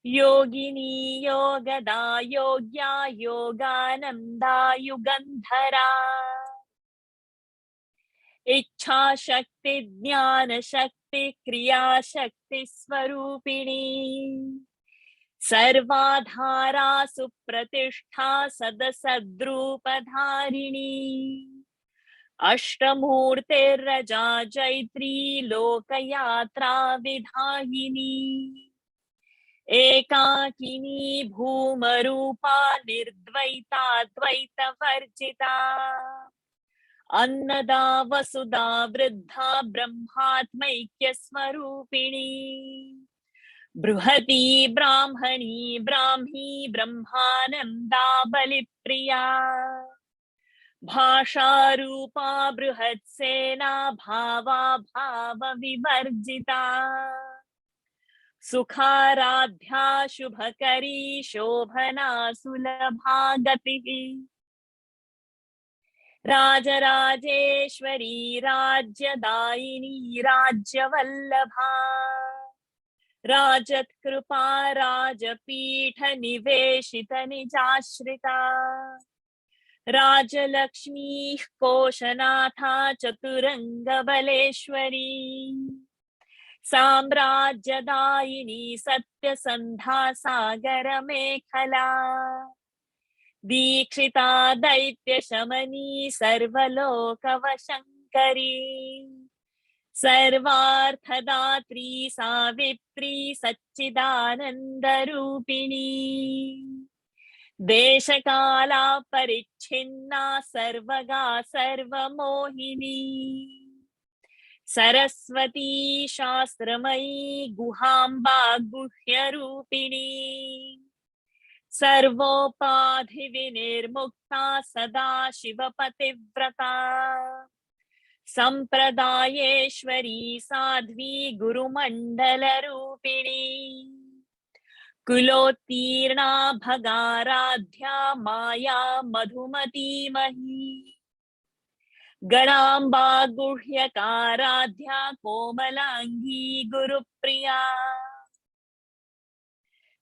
[SPEAKER 1] योगिनी योगदा योग्या योगानंदा युगंधरा इच्छा शक्ति ज्ञान शक्ति क्रिया शक्ति स्वरूपिणी सर्वाधारा सुप्रतिष्ठा सदसद्रूपधारिणी अष्टमूर्तिर्रजा जैत्री लोकयात्रा विधायिनी एकाकिनी भूमरूपा निर्द्वैता द्वैतवर्जिता अन्नदा वसुधा वृद्धा ब्रह्मात्मैक्य स्वरूपिणी बृहती ब्राह्मणी ब्राह्मी ब्रह्मानंदा बलिप्रिया भाषारूपा बृहत्सेना भावा भाव विवर्जिता सुखाराध्या शुभकरी शोभना सुलभा गतिः राजराजेश्वरी राज्यदायिनी राज्यवल्लभा राजत्कृपा राजपीठ निवेशित निजाश्रिता राजलक्ष्मी कोशनाथा चतुरंगबलेश्वरी साम्राज्यदायिनी सत्यसंधा सागर मेखला दीक्षिता दैत्य शमनी सर्वलोकवशंकरी सर्वार्थदात्री सावित्री सच्चिदानंद रूपिणी देशकाला परिच्छिन्ना सर्वगा सर्वमोहिनी सरस्वती शास्त्रमयी गुहाम्बा गुह्यरूपिणी सर्वोपाधि विनिर्मुक्ता सदा शिवपतिव्रता संप्रदायेश्वरी साध्वी गुरुमंडल रूपिणी कुलोत्तीर्णा भगाराध्या माया मधुमतीमही गणाम्बा गुह्यकाराध्या कोमलांगी गुरुप्रिया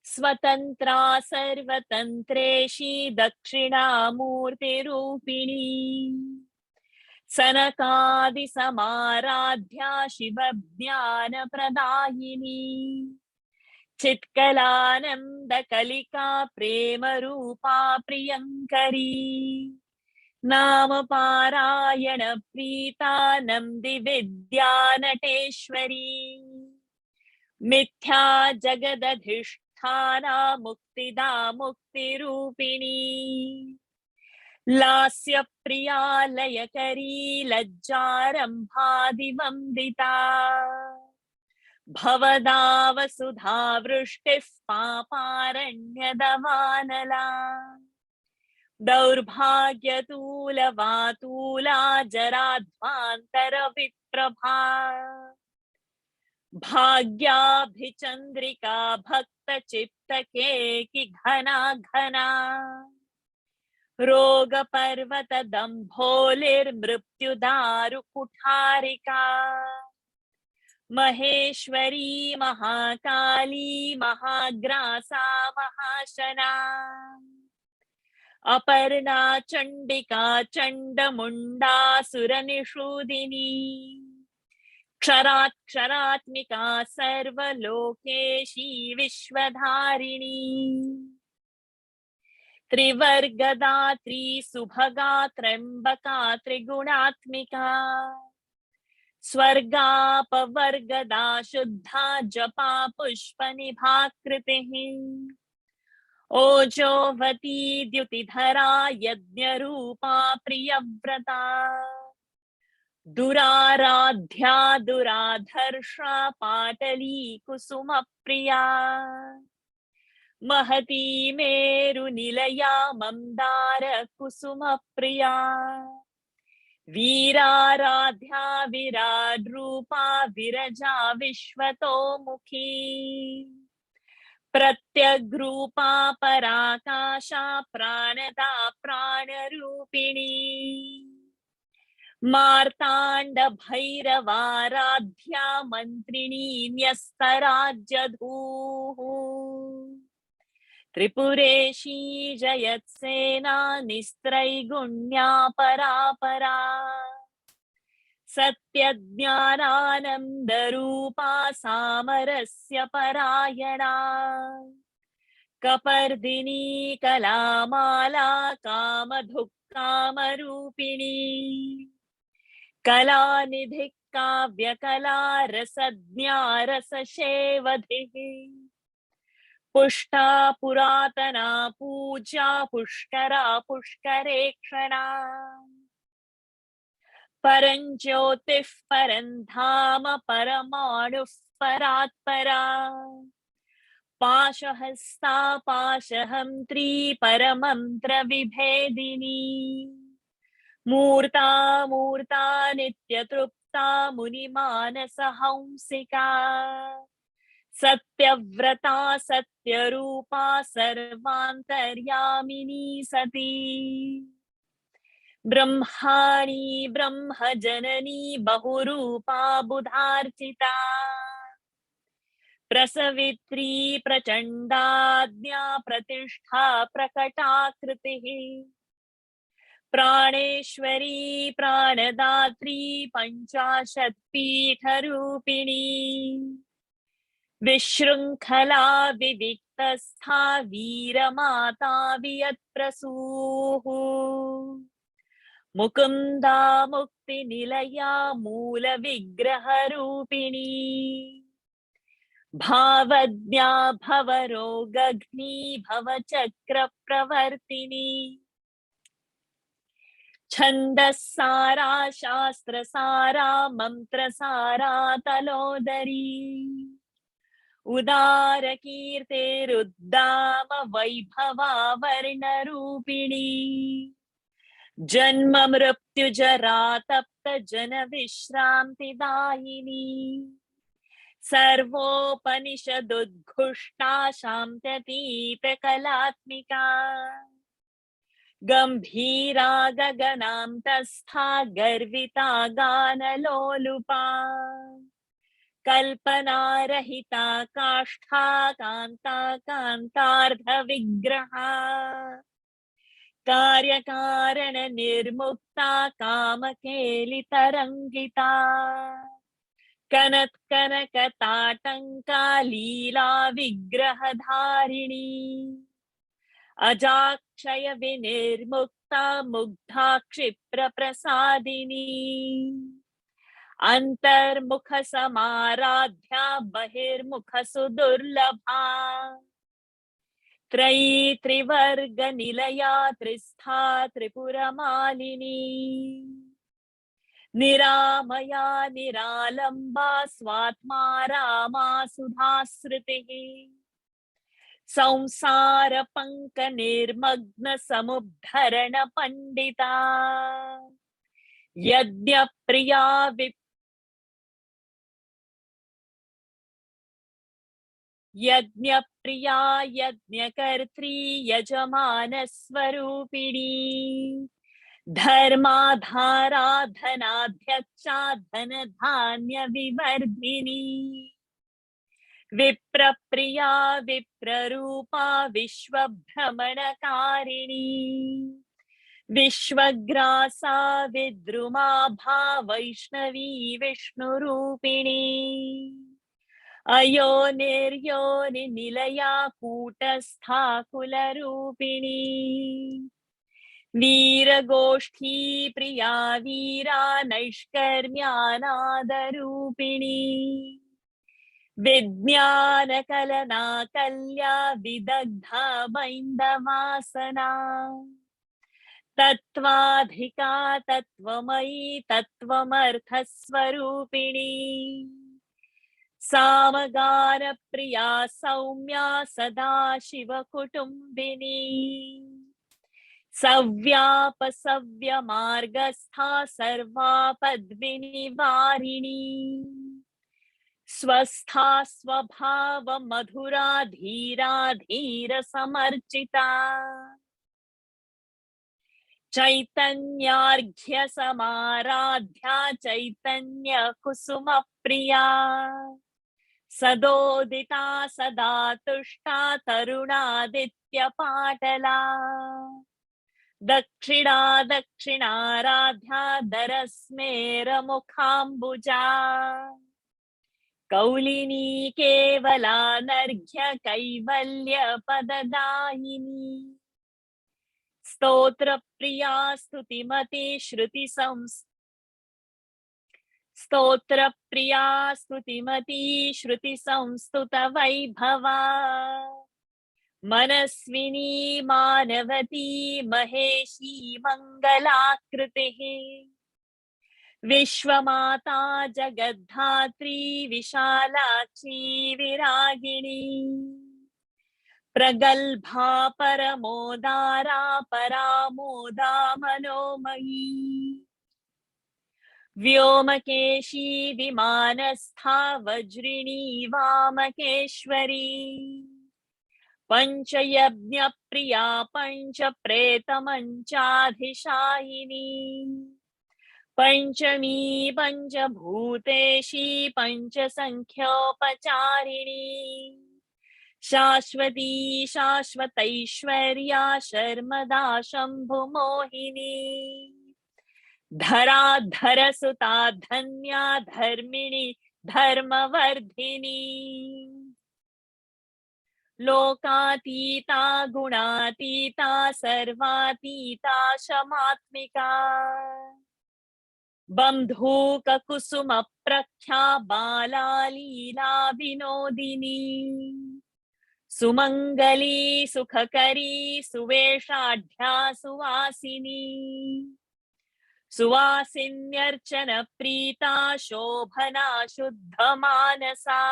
[SPEAKER 1] स्वतंत्रा सर्वतंत्रेशी दक्षिणामूर्तिरूपिणी सनकादिसमाराध्या शिवज्ञानप्रदायिनी चित्कलानन्दकलिका प्रेमरूपा प्रियङ्करी नाम पारायण प्रीता नन्दिविद्या नटेश्वरी मिथ्या जगदधिष्ठाना मुक्तिदा मुक्तिरूपिणी लास्य प्रिया लयकरी लज्जारम्भादिवन्दिता भवदा वसुधा वृष्टिः पापारण्यदवानला दौर्भाग्यतूलवातूला जराध्वान्तरविप्रभा भाग्याभिचन्द्रिका भक्तचित्तकेकि घना घना रोगपर्वतदम्भोलिर्मृत्युदारुकुठारिका महेश्वरी महाकाली महाग्रासा महाशना अपर्णा चण्डिका चण्डमुण्डा सुरनिषूदिनी क्षरात्मिका सर्वलोकेशी विश्वधारिणी त्रिवर्गदात्री सुभगा त्र्यम्बका त्रिगुणात्मिका स्वर्गापवर्गदा शुद्धा जपा पुष्पनिभाकृतिः ओजोवती द्युतिधरा यज्ञरूपा प्रियव्रता दुराराध्या दुराधर्षा पाटली कुसुमप्रिया महती मेरुनिलया मन्दार कुसुमप्रिया वीराराध्या विराड्रूपा विरजा विश्वतोमुखी प्रत्यग्रूपा पराकाशा प्राणदा प्राणरूपिणी मार्ताण्ड भैरवाराध्या मन्त्रिणी न्यस्तराज्यधूः त्रिपुरेशी जयत्सेना निस्त्रैगुण्या परापरा सत्यज्ञानानन्दरूपा सामरस्य परायणा कपर्दिनी कलामाला कामधुक्कामरूपिणी कलानिधिः काव्यकला रसज्ञा रसशेवधिः पुष्टा पुरातना पूजा पुष्करा पुष्करेक्षणा परञ्ज्योतिः परन्धाम परमाणुः परात्परा पाशहस्ता पाशहन्त्री परमन्त्रविभेदिनी मूर्ता मूर्ता नित्यतृप्ता मुनिमानसहंसिका सत्यव्रता सत्यरूपा सर्वान्तर्यामिनी सती ब्रह्माणी ब्रह्मजननी बहुरूपा बुधार्चिता प्रसवित्री प्रचण्डाज्ञा प्रतिष्ठा प्रकटाकृतिः प्राणेश्वरी प्राणदात्री पञ्चाशत्पीठरूपिणी विशृङ्खला विविक्तस्था वीरमाता वियत्प्रसूः मुकुन्दा मुक्तिनिलया मूलविग्रहरूपिणी भावज्ञा भवरोगघ्नी भवचक्रप्रवर्तिनी छन्दस्सारा शास्त्रसारा मन्त्रसारा तलोदरी उदारकीर्तिरुद्दाम वैभवा वर्णरूपिणी जन्म मृत्युजरा तप्त जन विश्रान्तिदायिनी सर्वोपनिषदुद्घुष्टा शान्त्यतीतकलात्मिका गंभीरा गगनान्तस्था गर्विता गानलोलुपा कल्पनारहिता काष्ठा कान्ता कान्तार्धविग्रहा कार्यकारण निर्मुक्ता कामकेलितरङ्गिता कनत्कनकताटङ्का लीला विग्रहधारिणी अजाक्षय विनिर्मुक्ता मुग्धा क्षिप्रप्रसादिनी अंतर्मुख समाराध्या बहिर्मुख सुदुर्लभा त्रयी त्रिवर्ग निलया त्रिस्था त्रिपुरमालिनी निरामया निरालंबा स्वात्मा रामा सुधाश्रुतिः संसार पंक निर्मग्न समुद्धरण पंडिता यद्यप्रिया यज्ञप्रिया यज्ञकर्त्री यजमान स्वरूपिणी धर्माधारा धनाध्यक्षा धन धान्य विवर्धिनी विप्रप्रिया विप्ररूपा विश्वभ्रमणकारिणी विश्वग्रासा विद्रुमा भा वैष्णवी विष्णुरूपिणी अयो निर्योनि निलया कूटस्था कुलरूपिणी वीरगोष्ठी प्रिया वीरा नैष्कर्म्यानादरूपिणी विज्ञानकलना कल्या विदग्धा बैन्दवासना तत्त्वाधिका तत्त्वमयी तत्त्वमर्थस्वरूपिणी सामगान प्रिया सौम्या सदा शिवकुटुम्बिनी सव्यापसव्य मार्गस्था सर्वापद्विनिवारिणी स्वस्था स्वभाव मधुरा धीरा धीर समर्चिता चैतन्यार्घ्य समाराध्या चैतन्य कुसुम प्रिया सदोदिता सदा तुष्टा तरुणादित्य पाटला दक्षिणा दक्षिणाराध्या दरस्मेर मुखाम्बुजा कौलिनी केवला नर्घ्य कैवल्य पददायिनी स्तोत्र प्रिया स्तुतिमती श्रुति स्तोत्र प्रिया स्तुतिमती श्रुति संस्तुत वैभवा मनस्विनी मानवती महेशी मंगलाकृतिः विश्वमाता जगद्धात्री विशालाक्षी विरागिणी प्रगल्भा परमोदारा परामोदा मनोमयी व्योमकेशी विमानस्था वज्रिणी वामकेश्वरी पंचयज्ञ प्रिया पंच प्रेतमंचाधिशायिनी पंचमी पंचभूतेशी पंचसंख्योपचारिणी शाश्वती शाश्वतैश्वर्या शर्मदा शंभुमोहिनी धराधर सुता धन्या धर्मिणी धर्मवर्धिनी लोकातीता गुणातीता सर्वातीता शमात्मिका बंधूक कुसुम प्रख्या बाला लीला विनोदिनी सुमंगली सुखकरी सुवेशाढ्या सुवासिनी सुवासिन्यर्चन प्रीता शोभना शुद्ध मानसा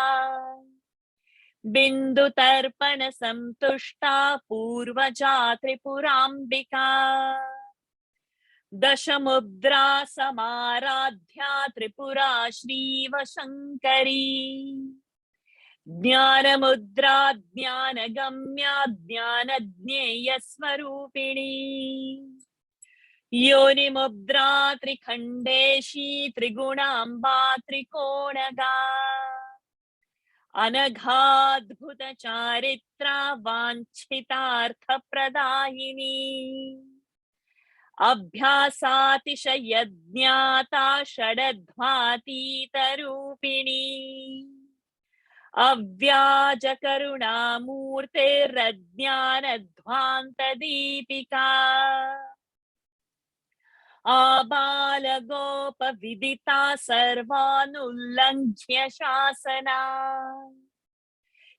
[SPEAKER 1] बिंदु तर्पण संतुष्टा पूर्वजा त्रिपुरांबिका दशमुद्रा समाराध्या त्रिपुरा श्रीव शंकरी ज्ञानमुद्रा ज्ञानगम्या ज्ञानज्ञेयस्वरूपिणी योनिमुद्रा त्रिखण्डेशी त्रिगुणाम्बा त्रिकोणगा अनघाद्भुतचारित्रा वाञ्छितार्थप्रदायिनी अभ्यासातिशयज्ञाता षडध्वातीतरूपिणी अव्याजकरुणामूर्तेरज्ञानध्वान्तदीपिका आबालगोपविदिता सर्वानुल्लङ्घ्य शासना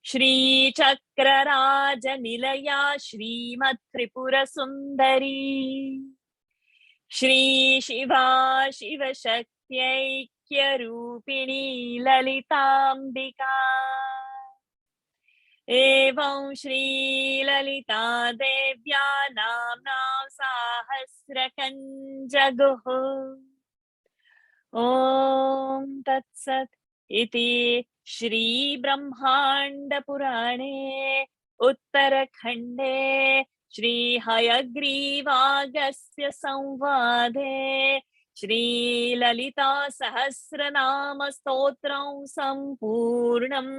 [SPEAKER 1] श्रीचक्रराजनिलया श्रीमत्त्रिपुरसुन्दरी श्रीशिवा शिवशक्त्यैक्यरूपिणी ललिताम्बिका एवं श्रीललिता देव्या नाम्नां साहस्रकञ्जगुः ॐ तत्सत् इति श्रीब्रह्माण्डपुराणे उत्तरखण्डे श्रीहयग्रीवागस्त्य संवादे श्रीललिता सहस्रनाम स्तोत्रं सम्पूर्णम्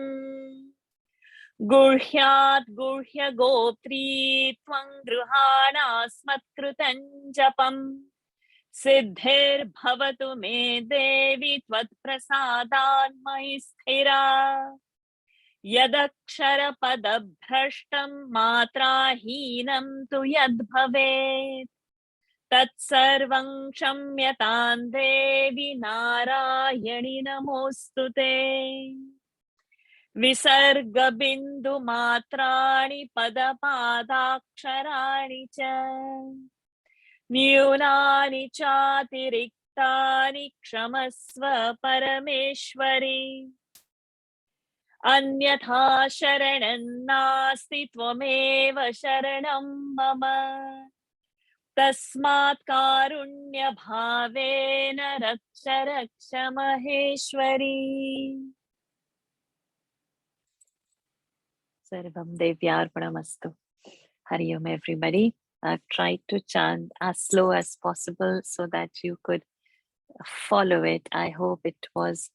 [SPEAKER 1] गुह्यात् गुह्यगोत्री त्वं गृहाणास्मत्कृतं जपम् सिद्धिर्भवतु मे देवी त्वत्प्रसादान् मयि स्थिरा यदक्षरपदभ्रष्टं मात्राहीनं तु यद्भवेत् तत्सर्वं क्षम्यतां देवी नारायणि नमोऽस्तुते विसर्गबिन्दुमात्राणि पदपादाक्षराणि च न्यूनानि चातिरिक्तानि क्षमस्व परमेश्वरि अन्यथा शरणं नास्ति त्वमेव शरणं मम तस्मात् कारुण्यभावेन रक्ष रक्ष महेश्वरी Sarvam Devyarpanamastu. Hari Om everybody. I've tried to chant as slow as possible so that you could follow it. I hope it was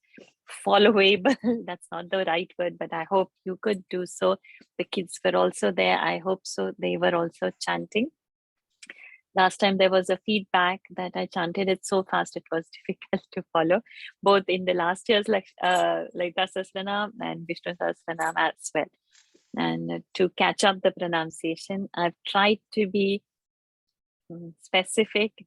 [SPEAKER 1] followable. That's not the right word, but I hope you could do so. The kids were also there. I hope so. They were also chanting. Last time there was a feedback that I chanted it so fast it was difficult to follow, both in the last year's Lalita Sahasranam and Vishnu Sahasranam as well. And to catch up the pronunciation, I've tried to be specific,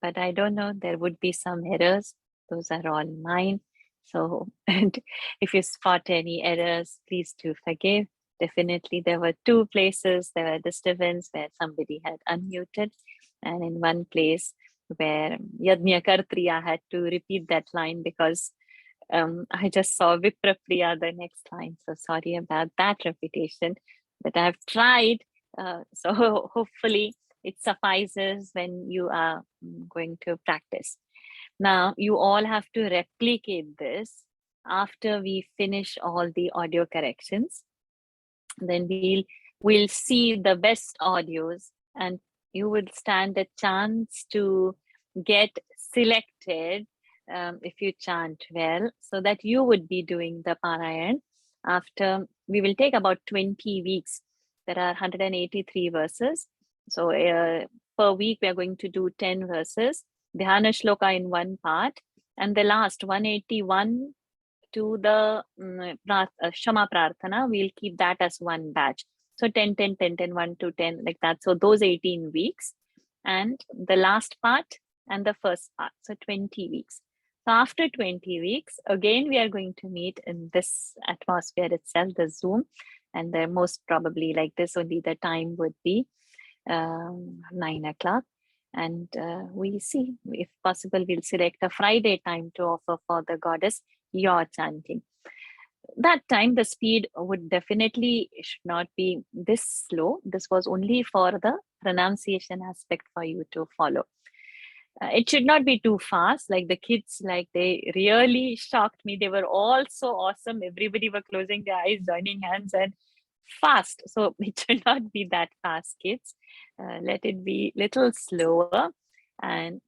[SPEAKER 1] but I don't know, there would be some errors. Those are all mine. So and if you spot any errors, please do forgive. Definitely there were two places, there were disturbance where somebody had unmuted, and in one place where Yajnakartriya had to repeat that line because I just saw Viprapriya the next line. So sorry about that repetition, but I've tried. So hopefully it suffices when you are going to practice. Now you all have to replicate this after we finish all the audio corrections. Then we'll see the best audios and you would stand a chance to get selected if you chant well, so that you would be doing the Parayan. After, we will take about 20 weeks. There are 183 verses. So per week, we are going to do 10 verses. Dhyana Shloka in one part. And the last 181 to the Shama Prarthana, we'll keep that as one batch. So 10, 10, 10, 10, 1 to 10, like that. So those 18 weeks. And the last part and the first part. So 20 weeks. So after 20 weeks, again, we are going to meet in this atmosphere itself, the Zoom. And the most probably like this, only the time would be 9 o'clock. And we see, if possible, we'll select a Friday time to offer for the goddess your chanting. That time, the speed would definitely should not be this slow. This was only for the pronunciation aspect for you to follow. It should not be too fast. Like the kids, like they really shocked me. They were all so awesome. Everybody were closing their eyes, joining hands, and fast. So it should not be that fast, kids. Let it be little slower. And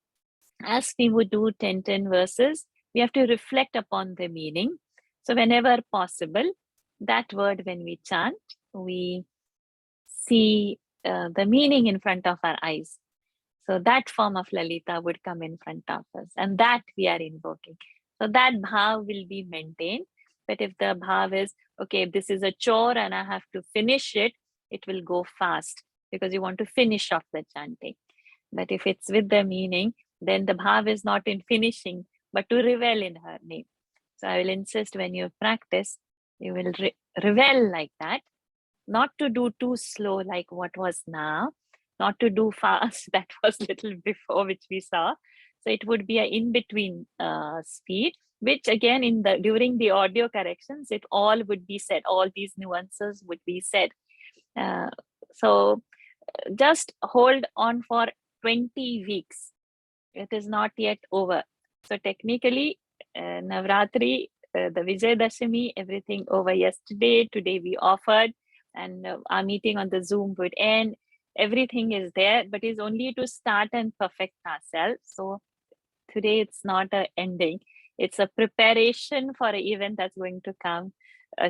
[SPEAKER 1] as we would do 10 verses, we have to reflect upon the meaning. So whenever possible, that word when we chant, we see the meaning in front of our eyes. So that form of Lalita would come in front of us, and that we are invoking. So that bhav will be maintained. But if the bhav is, okay, this is a chore and I have to finish it, it will go fast because you want to finish off the chanting. But if it's with the meaning, then the bhav is not in finishing, but to revel in her name. So I will insist when you practice, you will revel like that, not to do too slow like what was now, not to do fast that was little before which we saw. So it would be a in-between speed, which again in the during the audio corrections, it all would be said, all these nuances would be said. So just hold on for 20 weeks. It is not yet over. So technically, Navratri, the Vijayadashami, everything over yesterday. Today we offered, and our meeting on the Zoom would end. Everything is there, but it's only to start and perfect ourselves. So today it's not an ending. It's a preparation for an event that's going to come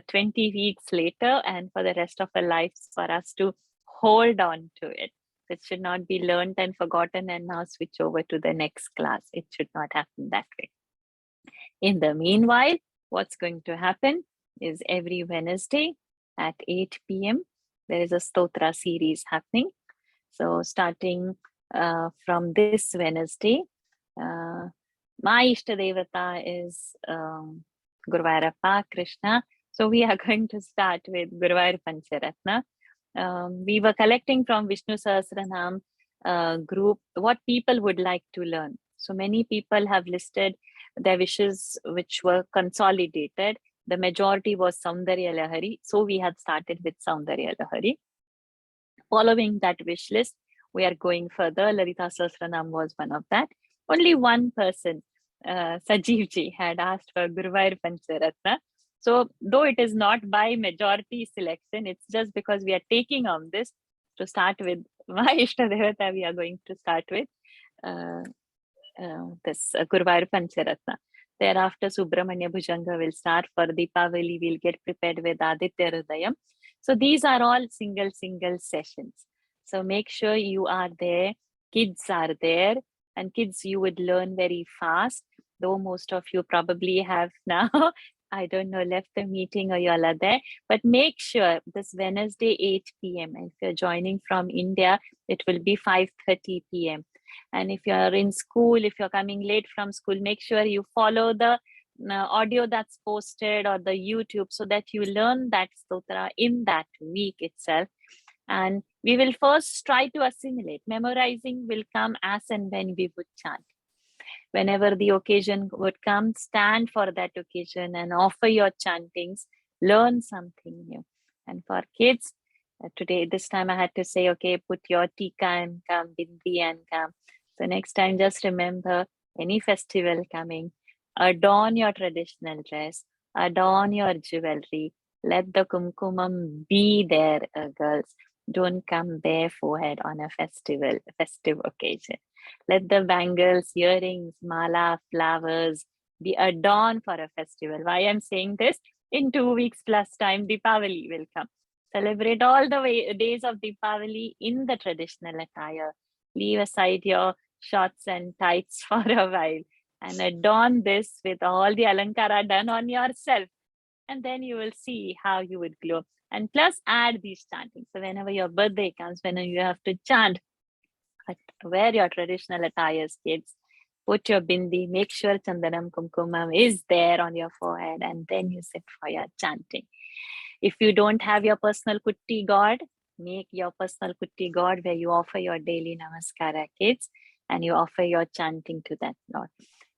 [SPEAKER 1] 20 weeks later, and for the rest of our lives for us to hold on to it. It should not be learned and forgotten and now switch over to the next class. It should not happen that way. In the meanwhile, what's going to happen is every Wednesday at 8 p.m., there is a Stotra series happening. So starting from this Wednesday, my Ishtadevata is Guruvayurappa Krishna. So we are going to start with Guruvayur Pancharatna. We were collecting from Vishnu Sahasranam group what people would like to learn. So many people have listed their wishes which were consolidated. The majority was Saundarya Lahari. So we had started with Saundarya Lahari. Following that wish list, we are going further. Lalita Sahasranam was one of that. Only one person, Sajivji, had asked for Guruvayur Pancharatna. So though it is not by majority selection, it's just because we are taking on this to start with. My Ishtadevata, we are going to start with this Guruvayur Pancharatna. Thereafter, Subramanya Bhujanga will start. For Deepavali, we'll get prepared with Aditya Hridayam. So these are all single sessions. So make sure you are there. Kids are there. And kids, you would learn very fast. Though most of you probably have now, I don't know, left the meeting or you all are there. But make sure this Wednesday, 8 p.m. If you're joining from India, it will be 5:30 p.m. And if you're in school, if you're coming late from school, make sure you follow the audio that's posted or the YouTube so that you learn that stotra in that week itself. And we will first try to assimilate. Memorizing will come as and when we would chant. Whenever the occasion would come, stand for that occasion and offer your chantings, learn something new. And for kids, today, this time I had to say, okay, put your tika and come, bindi and come. So next time, just remember any festival coming, adorn your traditional dress, adorn your jewelry, let the kumkumam be there, girls. Don't come bare forehead on a festive occasion. Let the bangles, earrings, mala, flowers be adorned for a festival. Why I'm saying this? In 2 weeks plus time, Deepavali will come. Celebrate all the days of Deepavali in the traditional attire. Leave aside your shorts and tights for a while and adorn this with all the alankara done on yourself. And then you will see how you would glow. And plus add these chantings. So whenever your birthday comes, whenever you have to chant, wear your traditional attires, kids. Put your bindi, make sure Chandanam Kumkumam is there on your forehead, and then you sit for your chanting. If you don't have your personal Kutti god, make your personal Kutti god where you offer your daily Namaskara, kids, and you offer your chanting to that Lord.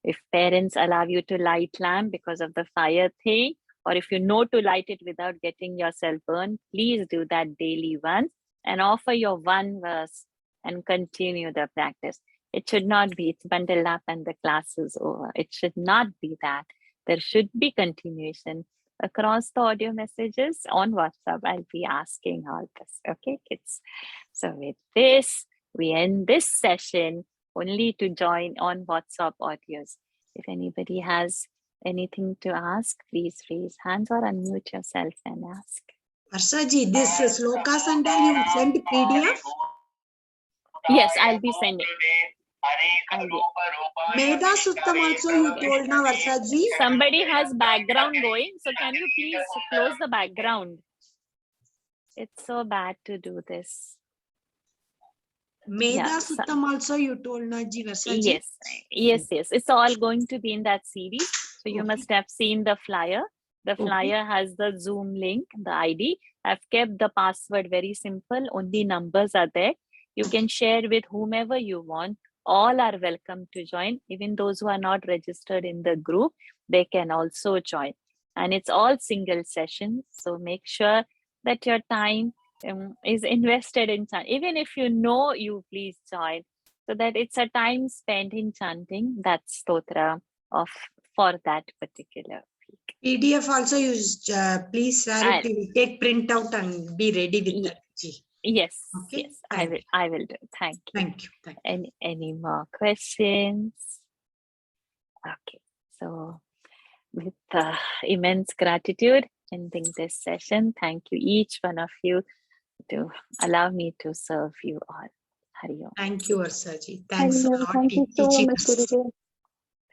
[SPEAKER 1] If parents allow you to light lamp because of the fire thing, or if you know to light it without getting yourself burned, please do that daily once and offer your one verse and continue the practice. It should not be, it's bundled up and the class is over. It should not be that. There should be continuation across the audio messages on WhatsApp. I'll be asking all this. Okay, kids. So with this, we end this session only to join on WhatsApp audios. If anybody has anything to ask, please raise hands or unmute yourself and ask.
[SPEAKER 7] Varshaji, this slokas and all you send PDF?
[SPEAKER 1] Yes, I'll be sending.
[SPEAKER 7] Meda Suttam also you told na Varshaji?
[SPEAKER 1] Somebody has background going, so can you please close the background? It's so bad to do this.
[SPEAKER 7] Meda
[SPEAKER 1] Yeah,
[SPEAKER 7] Suttam also you told na ji Varshaji?
[SPEAKER 1] Yes. It's all going to be in that series. So you must have seen the flyer. The flyer has the Zoom link, the ID. I've kept the password very simple. Only numbers are there. You can share with whomever you want. All are welcome to join. Even those who are not registered in the group, they can also join. And it's all single sessions. So make sure that your time is invested in chanting. Even if you know, you please join, so that it's a time spent in chanting that stotra for that particular week.
[SPEAKER 7] PDF also you please share it. We will take print out and be ready with that. Ji.
[SPEAKER 1] Yes,
[SPEAKER 7] Okay,
[SPEAKER 1] yes, I will do. Thank you.
[SPEAKER 7] Thank you.
[SPEAKER 1] Any more questions? Okay, so with immense gratitude, ending this session. Thank you, each one of you, to allow me to serve you all. Hari Om.
[SPEAKER 7] Thank you, Varshaji. Thanks a lot.
[SPEAKER 5] Thank you so
[SPEAKER 7] teaching
[SPEAKER 5] much,
[SPEAKER 7] us.
[SPEAKER 5] Gurudev.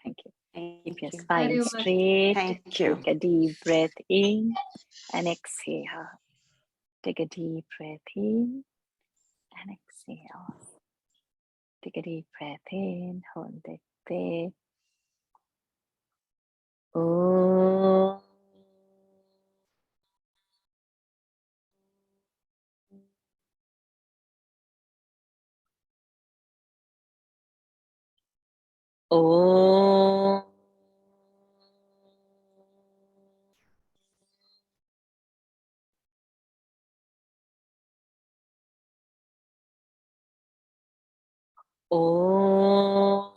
[SPEAKER 1] Thank you. Keep your
[SPEAKER 8] Thank you.
[SPEAKER 1] spine straight.
[SPEAKER 8] Thank you.
[SPEAKER 1] Take a deep breath in and exhale. Take a deep breath in and exhale. Take a deep breath in, hold it there. Oh. Oh. Oh.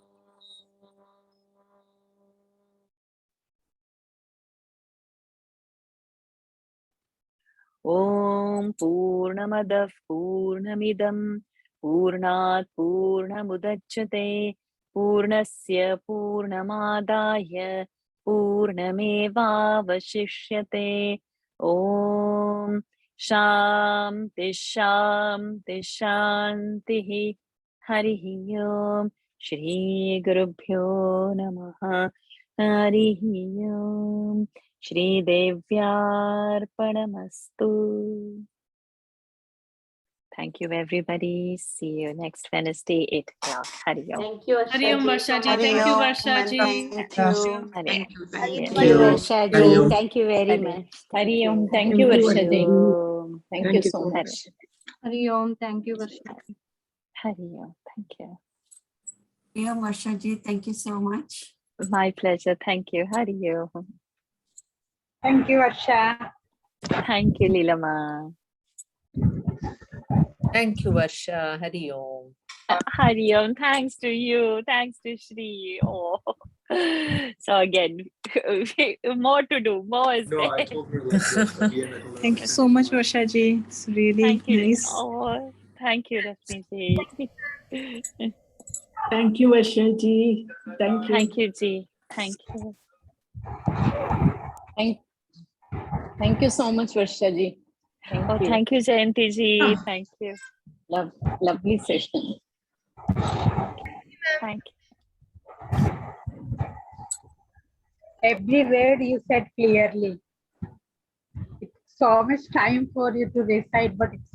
[SPEAKER 1] Om Purnamadah Purnamidam Purnat Purnamudachyate Purnasya Purnamadaya Purnameva Vashishyate. Om Shanti Shanti Shanti. Harihi Om. Shri Gurubhyo Namaha. Harihi Om. Shri Devyarpanamastu. Thank you, everybody. See you next Wednesday, 8 o'clock. Hari Om.
[SPEAKER 6] Thank you,
[SPEAKER 9] Hari Om
[SPEAKER 6] Varshaji.
[SPEAKER 9] Varshaji. Thank you,
[SPEAKER 8] Om,
[SPEAKER 9] Varshaji.
[SPEAKER 8] Thank you.
[SPEAKER 1] Hari
[SPEAKER 7] Thank you.
[SPEAKER 3] Hari
[SPEAKER 1] Yes.
[SPEAKER 3] Om.
[SPEAKER 8] Thank you,
[SPEAKER 1] Om.
[SPEAKER 8] Varshaji. Thank you very
[SPEAKER 1] Hari.
[SPEAKER 8] much.
[SPEAKER 10] Hari
[SPEAKER 8] Thank
[SPEAKER 10] Om.
[SPEAKER 8] you.
[SPEAKER 10] Thank you,
[SPEAKER 1] Hari
[SPEAKER 10] Varshaji.
[SPEAKER 1] Om.
[SPEAKER 10] Thank you so
[SPEAKER 1] Hari.
[SPEAKER 10] much.
[SPEAKER 9] Hari Om. Thank you, Varshaji.
[SPEAKER 1] Hari Om. Thank you.
[SPEAKER 8] Yeah, Varshaji, thank you so much.
[SPEAKER 1] My pleasure. Thank you. Hari Om.
[SPEAKER 4] Thank you, Varsha.
[SPEAKER 1] Thank you, Leelama.
[SPEAKER 10] Thank you, Varsha. Hari Om.
[SPEAKER 1] Hari Om. Thanks to you. Thanks to Shri. Oh. So again, more to do. More is there.
[SPEAKER 9] Thank you so much, Varshaji. It's really
[SPEAKER 1] Thank you.
[SPEAKER 9] nice.
[SPEAKER 1] Oh, thank you, Rasmi.
[SPEAKER 10] Thank you, Varshaji. Thank you.
[SPEAKER 1] Thank you, Ji. Thank you.
[SPEAKER 10] Thank you so much, Varshaji.
[SPEAKER 1] Oh, thank you, Jayanti Ji. Thank you.
[SPEAKER 10] Lovely session.
[SPEAKER 1] Thank you.
[SPEAKER 4] Every word you said clearly. It's so much time for you to recite, but it's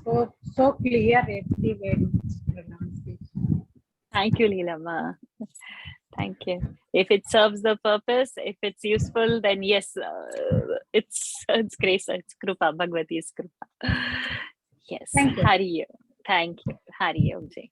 [SPEAKER 4] so clear every word is pronunciation.
[SPEAKER 1] Thank you, Leelama. Thank you. If it serves the purpose, if it's useful, then yes, it's grace, it's Krupa, Bhagavati's Krupa. Yes,
[SPEAKER 4] Thank you.
[SPEAKER 1] Hari Om. Thank you. Hari Om Ji.